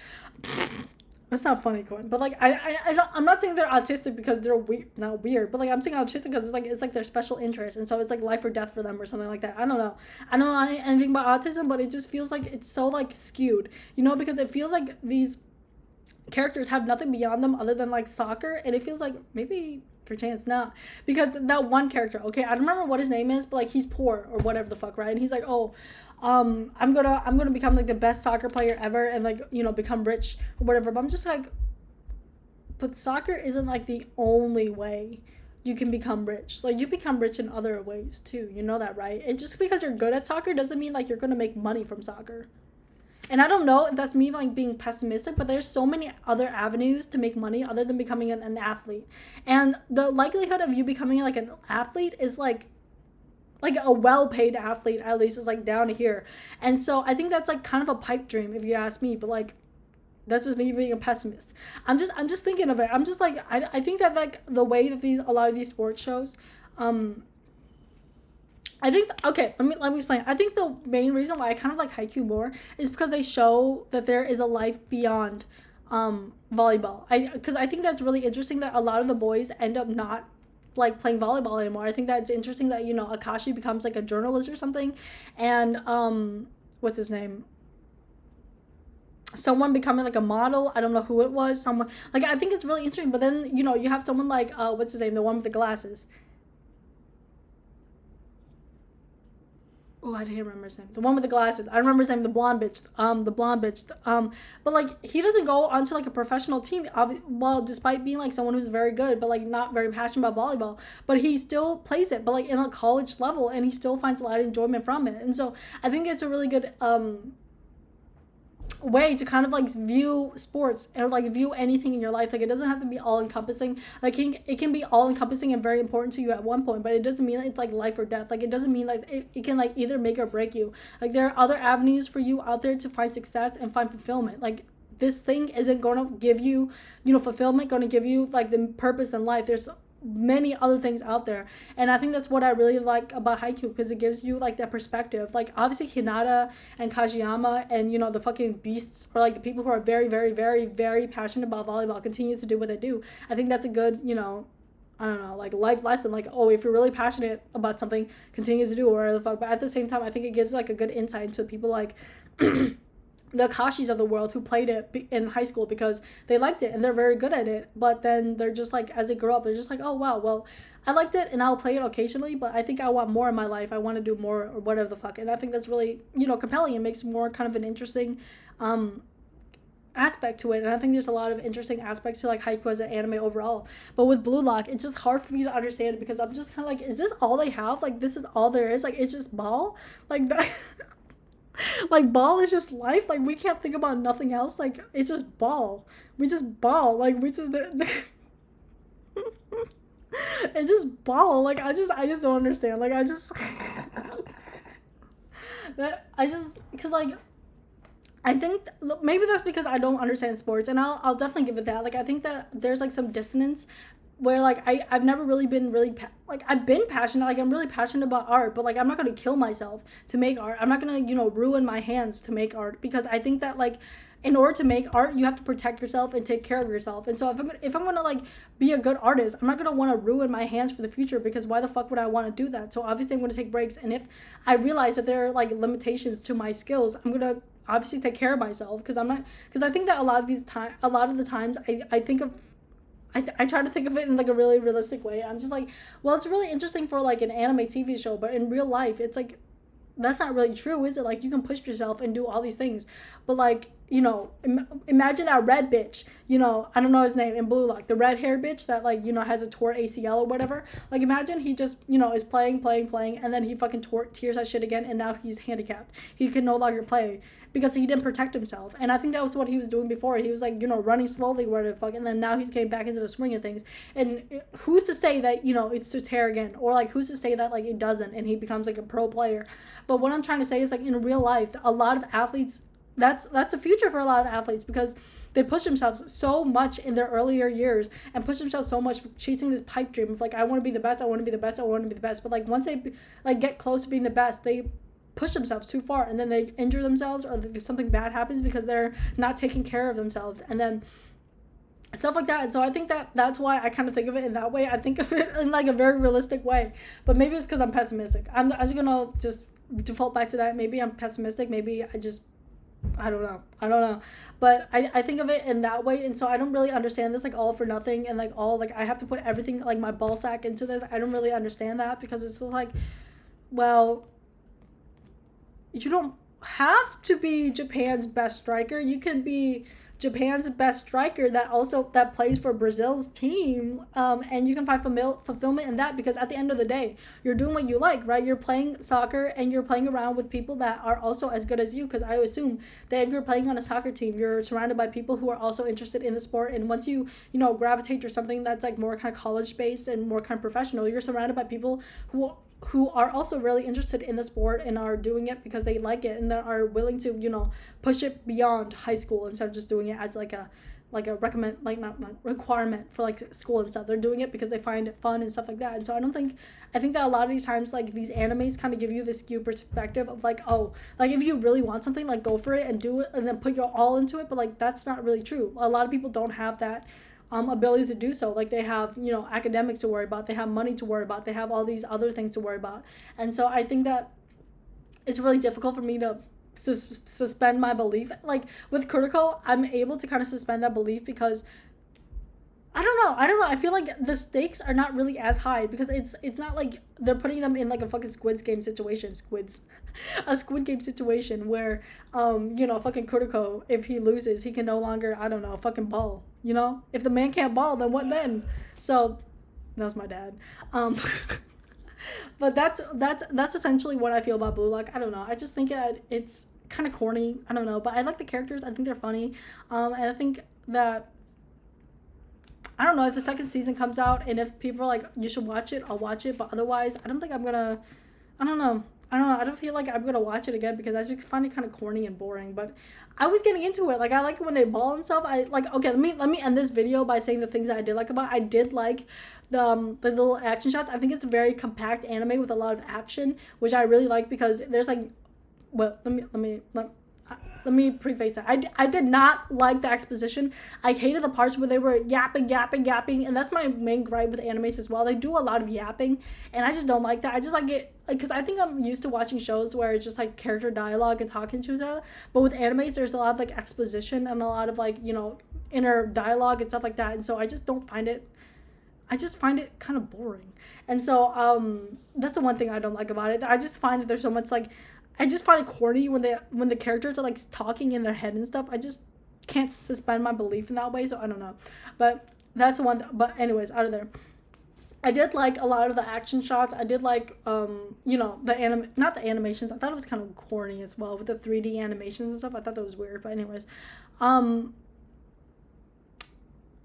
That's not funny, Cohen. But like, I'm not saying they're autistic because they're not weird, but like I'm saying autistic because it's like their special interest, and so it's like life or death for them or something like that. I don't know. I don't know anything about autism, but it just feels like it's so like skewed, you know, because it feels like these characters have nothing beyond them other than like soccer, and it feels like maybe for chance not, because that one character, okay, I don't remember what his name is, but like he's poor or whatever the fuck, right? And he's like, oh, I'm gonna become like the best soccer player ever and like, you know, become rich or whatever. But I'm just like, but soccer isn't like the only way you can become rich. Like, you become rich in other ways too, you know that, right? And just because you're good at soccer doesn't mean like you're gonna make money from soccer. And I don't know if that's me like being pessimistic, but there's so many other avenues to make money other than becoming an athlete. And the likelihood of you becoming like an athlete is like a well-paid athlete, at least, is like down here. And so I think that's like kind of a pipe dream if you ask me, but like that's just me being a pessimist. I'm just thinking of it. I'm just like, I think that like the way that a lot of these sports shows, I think, okay, let me explain. I think the main reason why I kind of like Haikyuu more is because they show that there is a life beyond volleyball. Because I think that's really interesting that a lot of the boys end up not like playing volleyball anymore. I think that it's interesting that, you know, Akashi becomes like a journalist or something, and what's his name? Someone becoming like a model. I don't know who it was. Someone, like, I think it's really interesting. But then, you know, you have someone like what's his name? The one with the glasses. Oh, I didn't remember his name. The one with the glasses. I remember his name. The blonde bitch. But like, he doesn't go onto like a professional team. Well, despite being like someone who's very good, but like not very passionate about volleyball. But he still plays it. But like in a college level, and he still finds a lot of enjoyment from it. And so I think it's a really good way to kind of like view sports or like view anything in your life. Like it doesn't have to be all encompassing. Like it can be all encompassing and very important to you at one point, but it doesn't mean it's like life or death. Like it doesn't mean like it can like either make or break you. Like there are other avenues for you out there to find success and find fulfillment. Like this thing isn't going to give you, fulfillment, going to give you like the purpose in life. There's many other things out there, and I think that's what I really like about Haikyuu, because it gives you like that perspective. Like obviously Hinata and Kajiyama and the fucking beasts, or like the people who are very very very very passionate about volleyball, continue to do what they do. I think that's a good I don't know, like life lesson. Like, oh, if you're really passionate about something, continue to do whatever the fuck. But at the same time, I think it gives like a good insight into people like the Akashis of the world who played it in high school because they liked it and they're very good at it. But then they're just like, as they grow up, they're just like, oh wow, well, I liked it and I'll play it occasionally, but I think I want more in my life. I want to do more or whatever the fuck. And I think that's really, compelling. It makes more kind of an interesting aspect to it. And I think there's a lot of interesting aspects to like Haikyuu as an anime overall. But with Blue Lock, it's just hard for me to understand it because I'm just kind of like, is this all they have? Like, this is all there is? Like, it's just ball? Like, that. Like ball is just life. Like we can't think about nothing else. Like it's just ball. We just ball. Like we just it's just ball. Like I just don't understand. Like because like I think maybe that's because I don't understand sports, and I'll definitely give it that. Like I think that there's like some dissonance where like I've never really been like I've been passionate, like I'm really passionate about art, but like I'm not going to kill myself to make art. I'm not going to ruin my hands to make art, because I think that like in order to make art you have to protect yourself and take care of yourself. And so if I'm going to like be a good artist, I'm not going to want to ruin my hands for the future, because why the fuck would I want to do that? So obviously I'm going to take breaks, and if I realize that there are like limitations to my skills, I'm going to obviously take care of myself, because I think that a lot of the times I think of I try to think of it in like a really realistic way. I'm just like, well, it's really interesting for like an anime TV show, but in real life, it's like, that's not really true, is it? Like you can push yourself and do all these things, but like, imagine that red bitch, I don't know his name in Blue Lock, the red hair bitch that like, has a tore ACL or whatever. Like imagine he just, is playing, and then he fucking tears that shit again, and now he's handicapped. He can no longer play because he didn't protect himself. And I think that was what he was doing before. He was like, running slowly, whatever the fuck, and then now he's getting back into the swing of things. And who's to say that, it's to tear again? Or like, who's to say that like it doesn't and he becomes like a pro player? But what I'm trying to say is like in real life, a lot of athletes, that's a future for a lot of athletes, because they push themselves so much in their earlier years and push themselves so much chasing this pipe dream of like, I want to be the best, I want to be the best, I want to be the best. But like once they like get close to being the best, they push themselves too far, and then they injure themselves, or something bad happens because they're not taking care of themselves, and then stuff like that. And so I think that that's why I kind of think of it in that way. I think of it in like a very realistic way, but maybe it's because I'm pessimistic. I'm just gonna just default back to that. Maybe I'm pessimistic, maybe I don't know, but I think of it in that way. And so I don't really understand this like all for nothing, and like all like I have to put everything like my ball sack into this. I don't really understand that, because it's like, well, you don't have to be Japan's best striker. You can be Japan's best striker that plays for Brazil's team, and you can find fulfillment in that, because at the end of the day, you're doing what you like, right? You're playing soccer and you're playing around with people that are also as good as you, because I assume that if you're playing on a soccer team, you're surrounded by people who are also interested in the sport. And once you gravitate to something that's like more kind of college based and more kind of professional, you're surrounded by people who are also really interested in the sport and are doing it because they like it, and that are willing to push it beyond high school instead of just doing it as like a requirement for like school and stuff. They're doing it because they find it fun and stuff like that. And so I think that a lot of these times like these animes kind of give you this skewed perspective of like, oh, like if you really want something, like go for it and do it and then put your all into it. But like that's not really true. A lot of people don't have that ability to do so. Like they have academics to worry about, they have money to worry about, they have all these other things to worry about. And so I think that it's really difficult for me to suspend my belief. Like with Kuroko, I'm able to kind of suspend that belief because I don't know. I feel like the stakes are not really as high, because it's not like they're putting them in like a fucking Squid Game situation. A Squid Game situation where fucking Kuroko, if he loses, he can no longer, I don't know, fucking ball. If the man can't ball, then what then? So that's my dad. But that's essentially what I feel about Blue Lock. I don't know. I just think that it's kind of corny. I don't know, but I like the characters. I think they're funny. And I think that, I don't know, if the second season comes out and if people are like, you should watch it, I'll watch it. But otherwise, I don't think I'm gonna, I don't know. I don't feel like I'm gonna watch it again because I just find it kind of corny and boring. But I was getting into it. Like, I like it when they ball and stuff. I like, okay, let me end this video by saying the things that I did like about it. I did like the little action shots. I think it's a very compact anime with a lot of action, which I really like because there's like, well, let me preface that. I did not like the exposition. I hated the parts where they were yapping, and that's my main gripe with animes as well. They do a lot of yapping, and I just don't like that. I just like it, because I think I'm used to watching shows where it's just like character dialogue and talking to each other. But with animes, there's a lot of like exposition and a lot of like, you know, inner dialogue and stuff like that. And so I just don't find it. I just find it kind of boring. And so that's the one thing I don't like about it. I just find that there's so much like, I just find it corny when the characters are like talking in their head and stuff. I just can't suspend my belief in that way, so I don't know. But that's one. But anyways, out of there, I did like a lot of the action shots. I did like you know, not the animations. I thought it was kind of corny as well with the 3D animations and stuff. I thought that was weird. But anyways,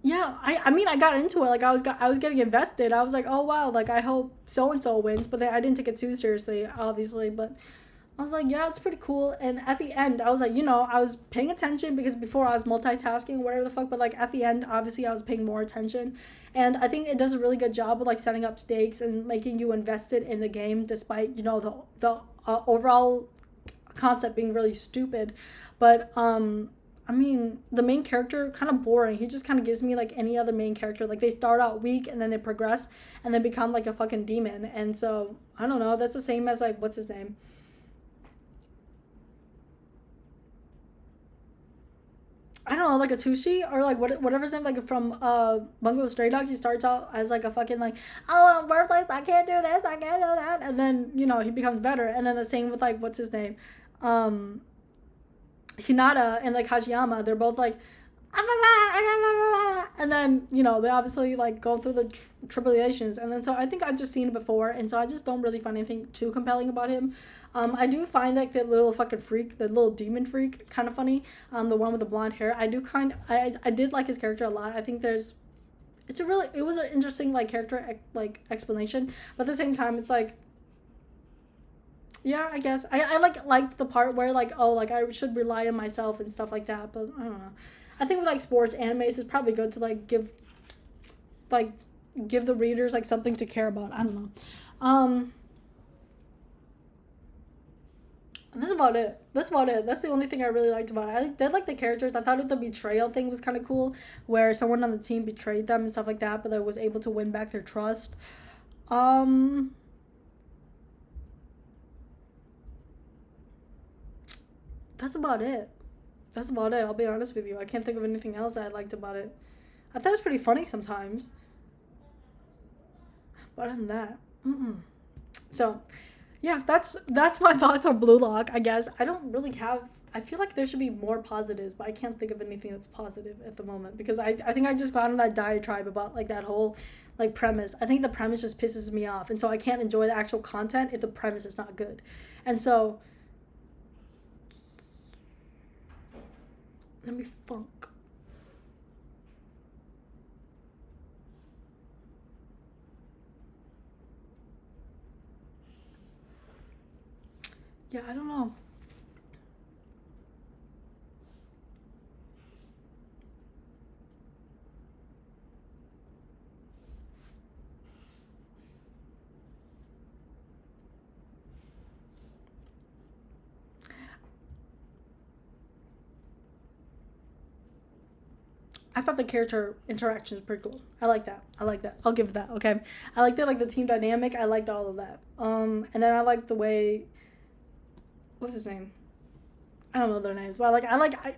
yeah, I mean, I got into it. Like, I was getting invested. I was like, oh wow, like I hope so and so wins. But then I didn't take it too seriously, obviously. But I was like, yeah, it's pretty cool. And at the end, I was like, you know, I was paying attention because before I was multitasking, whatever the fuck. But like at the end, obviously, I was paying more attention. And I think it does a really good job of like setting up stakes and making you invested in the game, despite, you know, the overall concept being really stupid. But I mean, the main character, kind of boring. He just kind of gives me like any other main character. Like, they start out weak and then they progress and then become like a fucking demon. And so I don't know. That's the same as like, what's his name? I don't know, like Atushi or like whatever his name, like from Bungo Stray Dogs. He starts out as like a fucking like, oh, I'm worthless, I can't do this, I can't do that, and then, you know, he becomes better. And then the same with like, what's his name, Hinata and like Hashiyama. They're both like, and then, you know, they obviously like go through the tribulations. And then so I think I've just seen it before, and so I just don't really find anything too compelling about him. I do find like the little fucking freak, the little demon freak, kind of funny. The one with the blonde hair. I did like his character a lot. I think it was an interesting like character like explanation, but at the same time, it's like, yeah, I guess I liked the part where like, oh, like I should rely on myself and stuff like that. But I don't know. I think with like sports animes, it's probably good to like give the readers like something to care about. I don't know. That's about it. That's the only thing I really liked about it. I did like the characters. I thought the betrayal thing was kind of cool, where someone on the team betrayed them and stuff like that, but they was able to win back their trust. That's about it. I'll be honest with you. I can't think of anything else I liked about it. I thought it was pretty funny sometimes. But other than that, So, yeah, that's my thoughts on Blue Lock, I guess. I don't really have... I feel like there should be more positives, but I can't think of anything that's positive at the moment. Because I think I just got on that diatribe about, like, that whole, like, premise. I think the premise just pisses me off. And so I can't enjoy the actual content if the premise is not good. And so... Let me funk. Yeah, I don't know. I thought the character interaction was pretty cool. I like that. I'll give it that. Okay. I liked it, like the team dynamic. I liked all of that. And then I liked the way, what's his name? I don't know their names, but I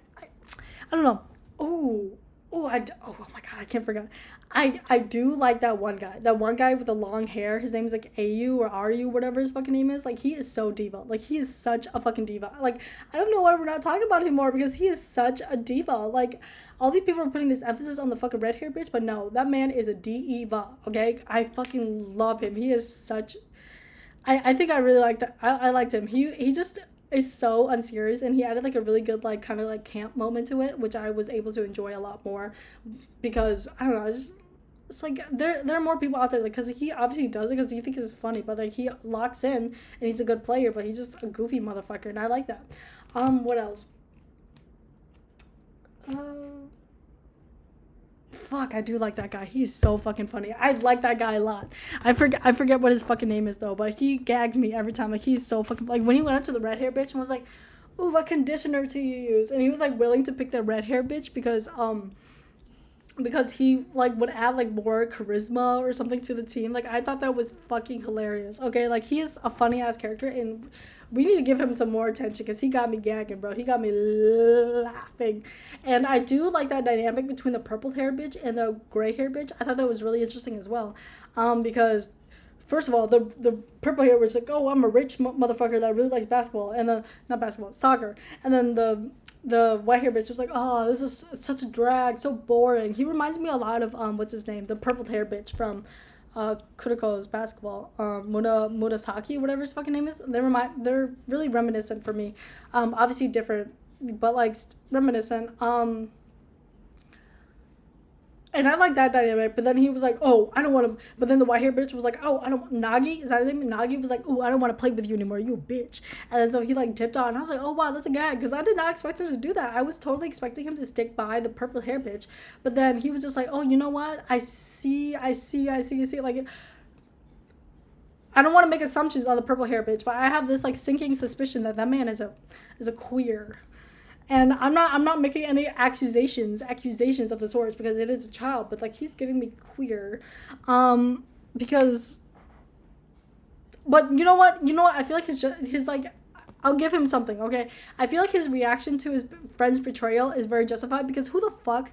don't know. Oh my god, I can't forget. I do like that one guy. That one guy with the long hair. His name is like AU or RU, whatever his fucking name is. Like, he is so diva. Like, he is such a fucking diva. Like, I don't know why we're not talking about him more, because he is such a diva. Like, all these people are putting this emphasis on the fucking red hair bitch, but no, that man is a diva. Okay, I fucking love him. He is such. I think I really like that. I liked him. He just. is so unserious, and he added like a really good like kind of like camp moment to it, which I was able to enjoy a lot more because I don't know, it's like there are more people out there like because he obviously does it because he thinks it's funny, but like he locks in and he's a good player, but he's just a goofy motherfucker, and I like that. What else? Fuck, I do like that guy. He's so fucking funny. I like that guy a lot. I forget what his fucking name is though, but he gagged me every time. Like he's so fucking like when he went up to the red hair bitch and was like, "Ooh, what conditioner do you use?" And he was like willing to pick the red hair bitch because he like would add like more charisma or something to the team. Like I thought that was fucking hilarious. Okay, like he is a funny ass character and we need to give him some more attention because he got me gagging, bro. He got me laughing. And I do like that dynamic between the purple hair bitch and the gray hair bitch. I thought that was really interesting as well. Because first of all, the purple hair was like, oh, I'm a rich motherfucker that really likes basketball, and then not basketball, soccer. And then the white hair bitch was like, oh, this is such a drag, so boring. He reminds me a lot of what's his name, the purple hair bitch from Kuroko's basketball, Murasaki, whatever his fucking name is. They're really reminiscent for me. Obviously different, but like reminiscent. And I like that dynamic, but then he was like, oh, I don't want to, but then the white hair bitch was like, oh, I don't, Nagi, is that his name? Nagi was like, oh, I don't want to play with you anymore, you a bitch. And then so he like tipped on, and I was like, oh wow, that's a gag, because I did not expect him to do that. I was totally expecting him to stick by the purple hair bitch, but then he was just like, oh, you know what, I see, like, I don't want to make assumptions on the purple hair bitch, but I have this like sinking suspicion that that man is a queer. And I'm not making any accusations of the sort because it is a child, but like he's giving me queer, because. But you know what? I feel like his like, I'll give him something. Okay, I feel like his reaction to his friend's betrayal is very justified because who the fuck.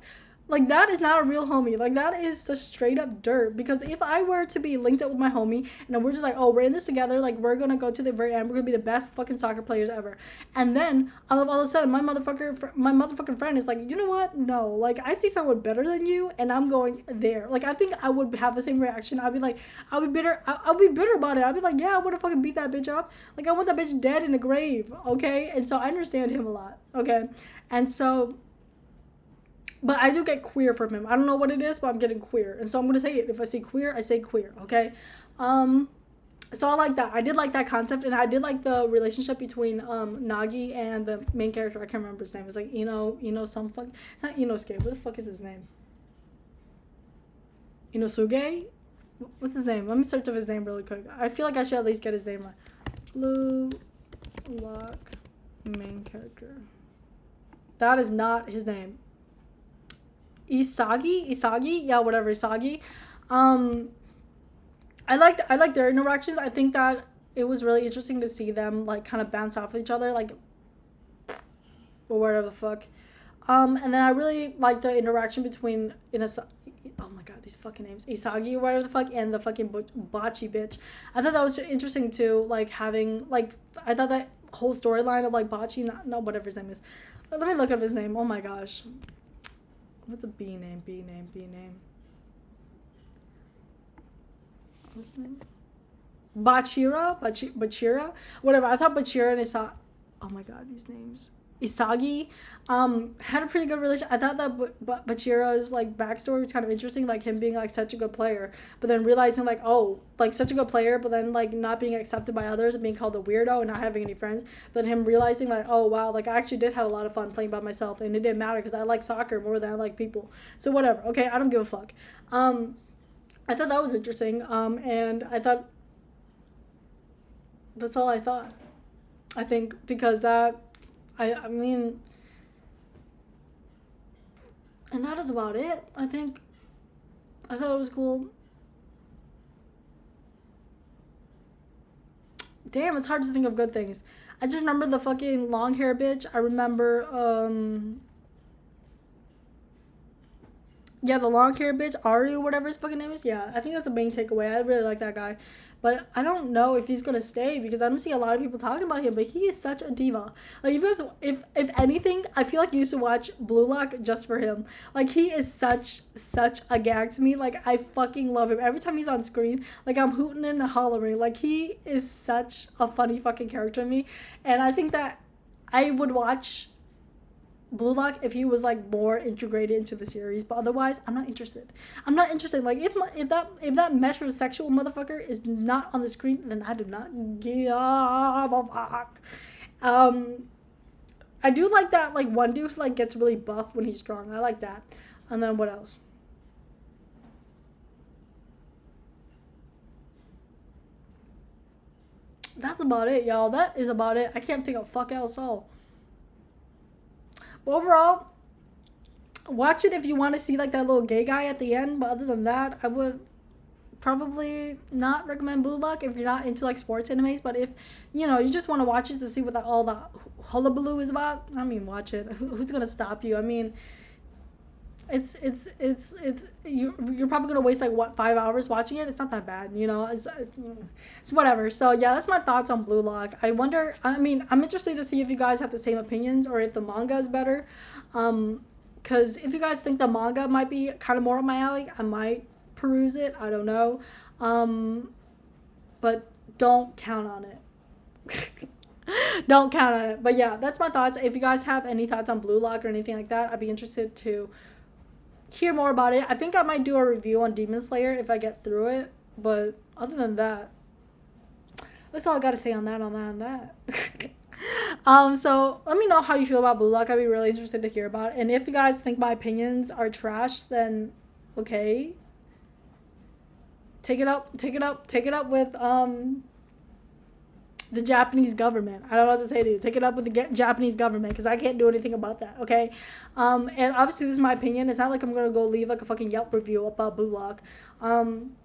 Like, that is not a real homie. Like, that is just straight up dirt. Because if I were to be linked up with my homie, and we're just like, oh, we're in this together, like, we're gonna go to the very end, we're gonna be the best fucking soccer players ever. And then, all of a sudden, my motherfucking friend is like, you know what? No. Like, I see someone better than you, and I'm going there. Like, I think I would have the same reaction. I'd be like, I'll be bitter about it. I'd be like, yeah, I wanna fucking beat that bitch up. Like, I want that bitch dead in the grave, okay? And so, I understand him a lot, okay? And so... But I do get queer from him. I don't know what it is, but I'm getting queer. And so I'm going to say it. If I say queer, I say queer, okay? So I like that. I did like that concept, and I did like the relationship between Nagi and the main character. I can't remember his name. It's like some fuck... Not Inosuke. What the fuck is his name? Inosuke? What's his name? Let me search up his name really quick. I feel like I should at least get his name right. Blue Lock main character. That is not his name. Isagi, yeah, whatever, Isagi. I liked their interactions. I think that it was really interesting to see them like kind of bounce off each other, like, or whatever the fuck. And then I really liked the interaction between oh my god, these fucking names, Isagi or whatever the fuck, and the fucking Bachi bitch. I thought that was interesting too, like having like I thought that whole storyline of like Bachi, not whatever his name is. Let me look up his name. Oh my gosh. What's the B name? What's his name? Bachira? Whatever. I thought Bachira and Isagi... Oh my god, these names. Isagi had a pretty good relationship. I thought that Bachira's like backstory was kind of interesting, like him being like such a good player, but then realizing like, oh, like such a good player, but then like not being accepted by others and being called a weirdo and not having any friends. But then him realizing like, oh wow, like I actually did have a lot of fun playing by myself, and it didn't matter because I like soccer more than I like people. So whatever. Okay, I don't give a fuck. I thought that was interesting. And I thought that's all I thought. I think because that. I mean, and that is about it. I think I thought it was cool. Damn, it's hard to think of good things. I just remember the fucking long hair bitch. I remember Yeah, the long hair bitch, Aru, whatever his fucking name is. Yeah, I think that's the main takeaway. I really like that guy. But I don't know if he's gonna stay because I don't see a lot of people talking about him. But he is such a diva. Like if anything, I feel like you should watch Blue Lock just for him. Like he is such a gag to me. Like I fucking love him. Every time he's on screen, like I'm hooting and hollering. Like he is such a funny fucking character to me. And I think that I would watch Blue Lock if he was like more integrated into the series, but otherwise I'm not interested. I'm not interested. Like if that metrosexual motherfucker is not on the screen, then I do not give a fuck. I do like that like one dude like gets really buff when he's strong. I like that. And then what else? That's about it, y'all. That is about it. I can't think of fuck else all. But overall, watch it if you want to see like that little gay guy at the end. But other than that, I would probably not recommend Blue Lock if you're not into like sports animes. But if you just want to watch it to see what all the hullabaloo is about, I mean, watch it. Who's gonna stop you? I mean, it's you're probably gonna waste like what 5 hours watching it. It's not that bad, it's whatever. So yeah, that's my thoughts on Blue Lock. I wonder, I mean, I'm interested to see if you guys have the same opinions or if the manga is better. Because if you guys think the manga might be kind of more up my alley, I might peruse it. I don't know. But don't count on it. Don't count on it. But yeah, that's my thoughts. If you guys have any thoughts on Blue Lock or anything like that, I'd be interested to hear more about it. I think I might do a review on Demon Slayer if I get through it. But other than that, that's all I gotta say on that. So let me know how you feel about Blue Lock. I'd be really interested to hear about it. And if you guys think my opinions are trash, then okay. Take it up with the Japanese government. I don't know what to say to you. Take it up with the Japanese government because I can't do anything about that, okay? And obviously this is my opinion. It's not like I'm going to go leave like a fucking Yelp review about Blue Lock. And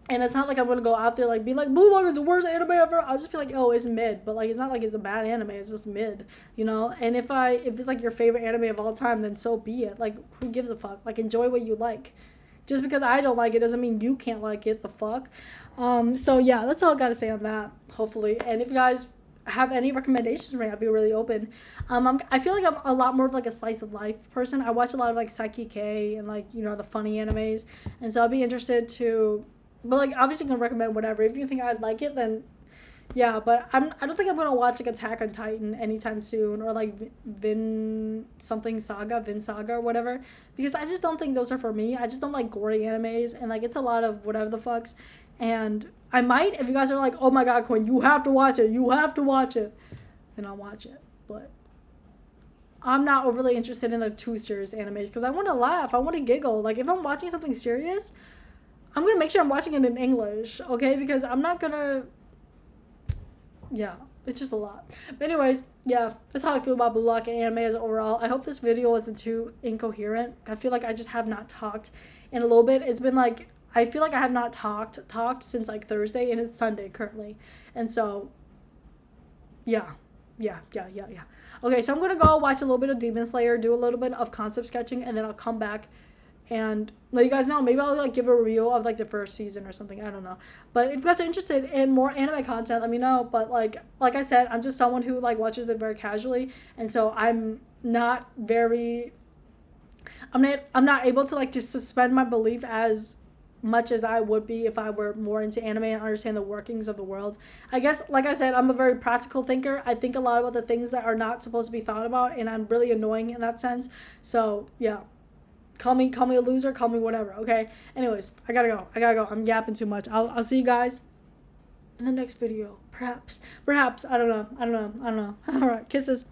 it's not like I'm going to go out there like be like, Blue Lock is the worst anime ever. I'll just be like, oh, it's mid. But like, it's not like it's a bad anime. It's just mid, And if it's like your favorite anime of all time, then so be it. Like, who gives a fuck? Like, enjoy what you like. Just because I don't like it doesn't mean you can't like it. The fuck. So yeah, that's all I gotta say on that. Hopefully, and if you guys have any recommendations for me, I'd be really open. I feel like I'm a lot more of like a slice of life person. I watch a lot of like Saiki K and like the funny animes, and so I'd be interested to. But like obviously, you can recommend whatever. If you think I'd like it, then yeah. But I don't think I'm gonna watch like Attack on Titan anytime soon or like Vin Saga or whatever, because I just don't think those are for me. I just don't like gory animes and like it's a lot of whatever the fucks. And I might, if you guys are like, oh my god, Coin, you have to watch it, then I'll watch it. But I'm not overly interested in the too serious animes because I want to laugh, I want to giggle. Like if I'm watching something serious, I'm gonna make sure I'm watching it in English, okay? Because I'm not gonna. Yeah, it's just a lot. But anyways, yeah, that's how I feel about Blue Lock and anime as overall. I hope this video wasn't too incoherent. I feel like I just have not talked in a little bit. It's been like, I feel like I have not talked since like Thursday, and it's Sunday currently. And so, yeah. Okay, so I'm going to go watch a little bit of Demon Slayer, do a little bit of concept sketching, and then I'll come back and let you guys know. Maybe I'll like give a review of like the first season or something. I don't know. But if you guys are interested in more anime content, let me know. But like I said, I'm just someone who like watches it very casually, and so I'm not able to like to suspend my belief as much as I would be if I were more into anime and understand the workings of the world. I guess, like I said, I'm a very practical thinker. I think a lot about the things that are not supposed to be thought about, and I'm really annoying in that sense. So yeah. Call me a loser, call me whatever, okay? Anyways, I gotta go. I'm yapping too much. I'll see you guys in the next video. Perhaps. I don't know. All right, kisses.